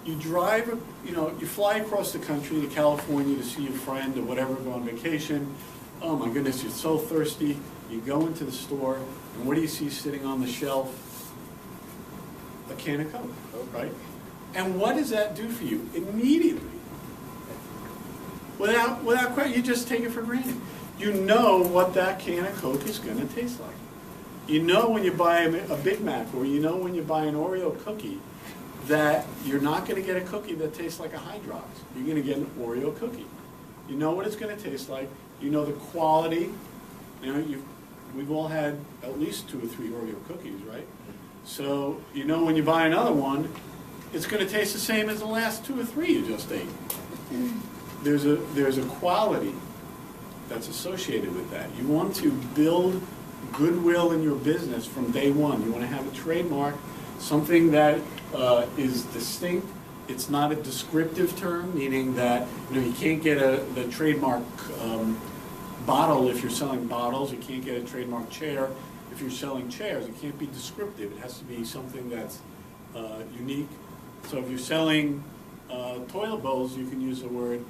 Speaker 2: you drive, you fly across the country to California to see your friend or whatever, go on vacation. Oh my goodness, you're so thirsty. You go into the store, and what do you see sitting on the shelf? A can of Coke, right? And what does that do for you? Immediately, without question, you just take it for granted. You know what that can of Coke is going to taste like. You know when you buy a Big Mac, or you know when you buy an Oreo cookie, that you're not going to get a cookie that tastes like a Hydrox. You're going to get an Oreo cookie. You know what it's going to taste like. You know the quality. We've all had at least 2 or 3 Oreo cookies, right? So you know when you buy another one, it's going to taste the same as the last 2 or 3 you just ate. There's a quality that's associated with that. You want to build goodwill in your business from day one. You want to have a trademark, something that is distinct. It's not a descriptive term, meaning that you can't get the trademark bottle if you're selling bottles. You can't get a trademark chair if you're selling chairs. It can't be descriptive. It has to be something that's unique. So if you're selling toilet bowls, you can use the word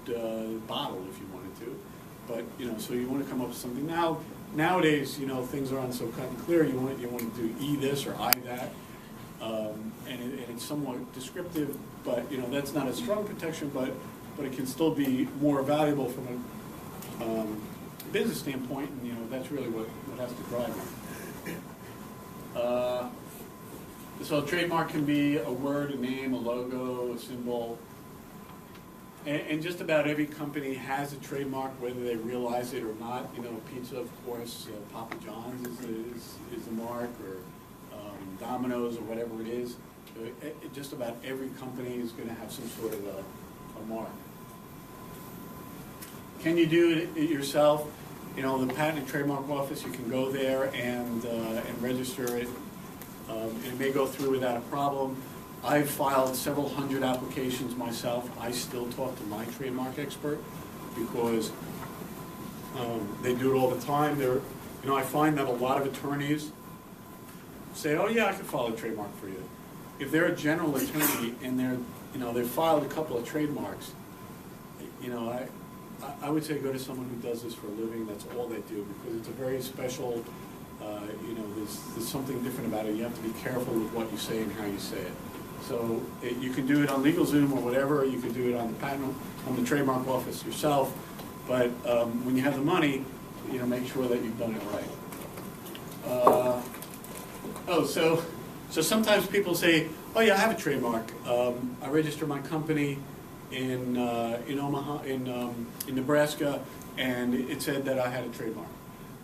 Speaker 2: bottle if you wanted to. But so you want to come up with something. Nowadays, things aren't so cut and clear. You want to do E this or I that. And it's somewhat descriptive, but that's not a strong protection, but it can still be more valuable from a business standpoint, and that's really what has to drive it. So a trademark can be a word, a name, a logo, a symbol. And just about every company has a trademark, whether they realize it or not. You know, pizza, of course, Papa John's is a mark, or Domino's, or whatever it is. Just about every company is going to have some sort of a mark. Can you do it yourself? You know, the Patent and Trademark Office, you can go there and register it. It may go through without a problem. I've filed several hundred applications myself. I still talk to my trademark expert because they do it all the time. You know, I find that a lot of attorneys say, "Oh yeah, I can file a trademark for you." If they're a general attorney and they've filed a couple of trademarks, you know, I would say go to someone who does this for a living. That's all they do, because it's a very special. You know, there's something different about it. You have to be careful with what you say and how you say it. So you can do it on LegalZoom or whatever. You can do it on the Trademark Office yourself. But when you have the money, you know, make sure that you've done it right. So sometimes people say, "Oh yeah, I have a trademark. I registered my company in Omaha, in Nebraska, and it said that I had a trademark."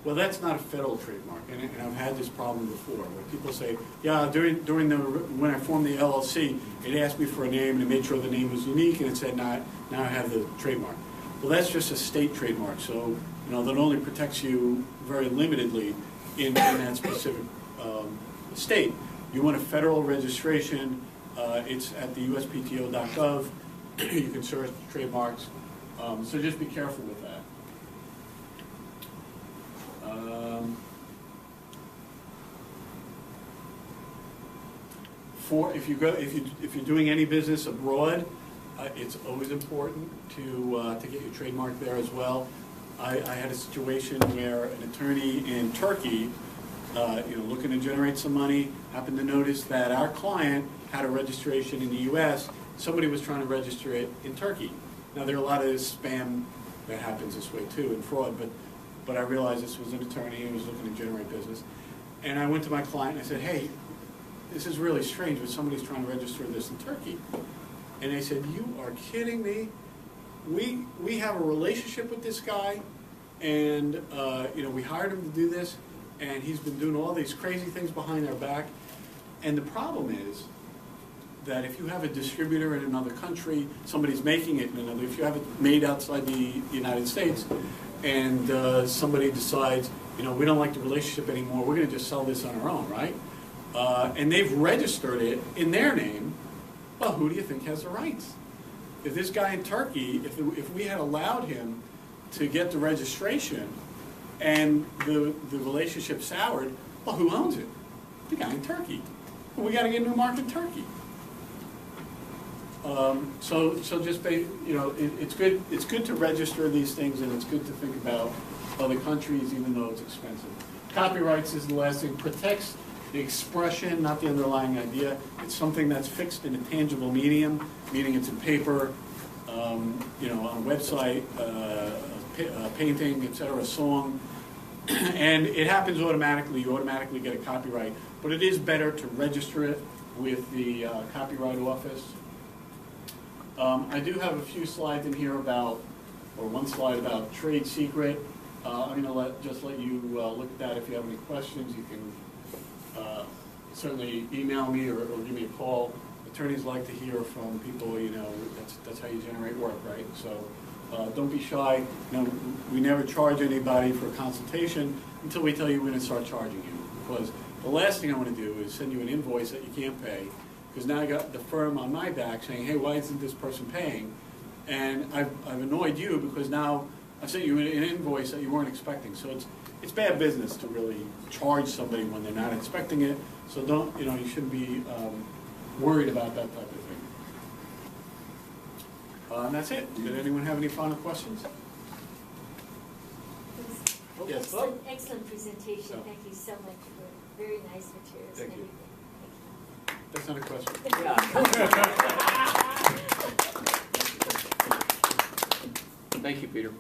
Speaker 2: Well, that's not a federal trademark, and I've had this problem before, where people say, "Yeah, when I formed the LLC, it asked me for a name, and it made sure the name was unique, and it said, now I have the trademark." Well, that's just a state trademark, so you know that only protects you very limitedly in that specific state. You want a federal registration. It's at the USPTO.gov. You can search trademarks, so just be careful with that. If you're doing any business abroad, it's always important to get your trademark there as well. I had a situation where an attorney in Turkey, looking to generate some money, happened to notice that our client had a registration in the U.S. Somebody was trying to register it in Turkey. Now, there are a lot of spam that happens this way too, and fraud, but I realized this was an attorney who was looking to generate business. And I went to my client and I said, "Hey, this is really strange, but somebody's trying to register this in Turkey." And they said, "You are kidding me? We have a relationship with this guy, and we hired him to do this, and he's been doing all these crazy things behind our back." And the problem is that if you have a distributor in another country, somebody's making it in another, if you have it made outside the United States, and somebody decides, we don't like the relationship anymore, we're going to just sell this on our own, right? And they've registered it in their name, well, who do you think has the rights? If this guy in Turkey, if we had allowed him to get the registration and the relationship soured, well, who owns it? The guy in Turkey. Well, we got to get a new mark in Turkey. So just it's good to register these things, and it's good to think about other countries, even though it's expensive. Copyrights is the last thing. Protects the expression, not the underlying idea. It's something that's fixed in a tangible medium, meaning it's in paper, on a website, a painting, etc., a song, and it happens automatically. You automatically get a copyright, but it is better to register it with the Copyright Office. I do have a few slides in here one slide about trade secret. I'm going to just let you look at that. If you have any questions, you can certainly email me or give me a call. Attorneys like to hear from people, that's how you generate work, right? So don't be shy. We never charge anybody for a consultation until we tell you we're going to start charging you. Because the last thing I want to do is send you an invoice that you can't pay, because now I got the firm on my back saying, "Hey, why isn't this person paying?" And I've annoyed you because now I've sent you an invoice that you weren't expecting. So it's bad business to really charge somebody when they're not expecting it. So you shouldn't be worried about that type of thing. And that's it. Did anyone have any final questions? Yes.
Speaker 9: Excellent presentation. Thank you so much for very nice materials and everything.
Speaker 2: That's not a question.
Speaker 1: Thank you, Peter.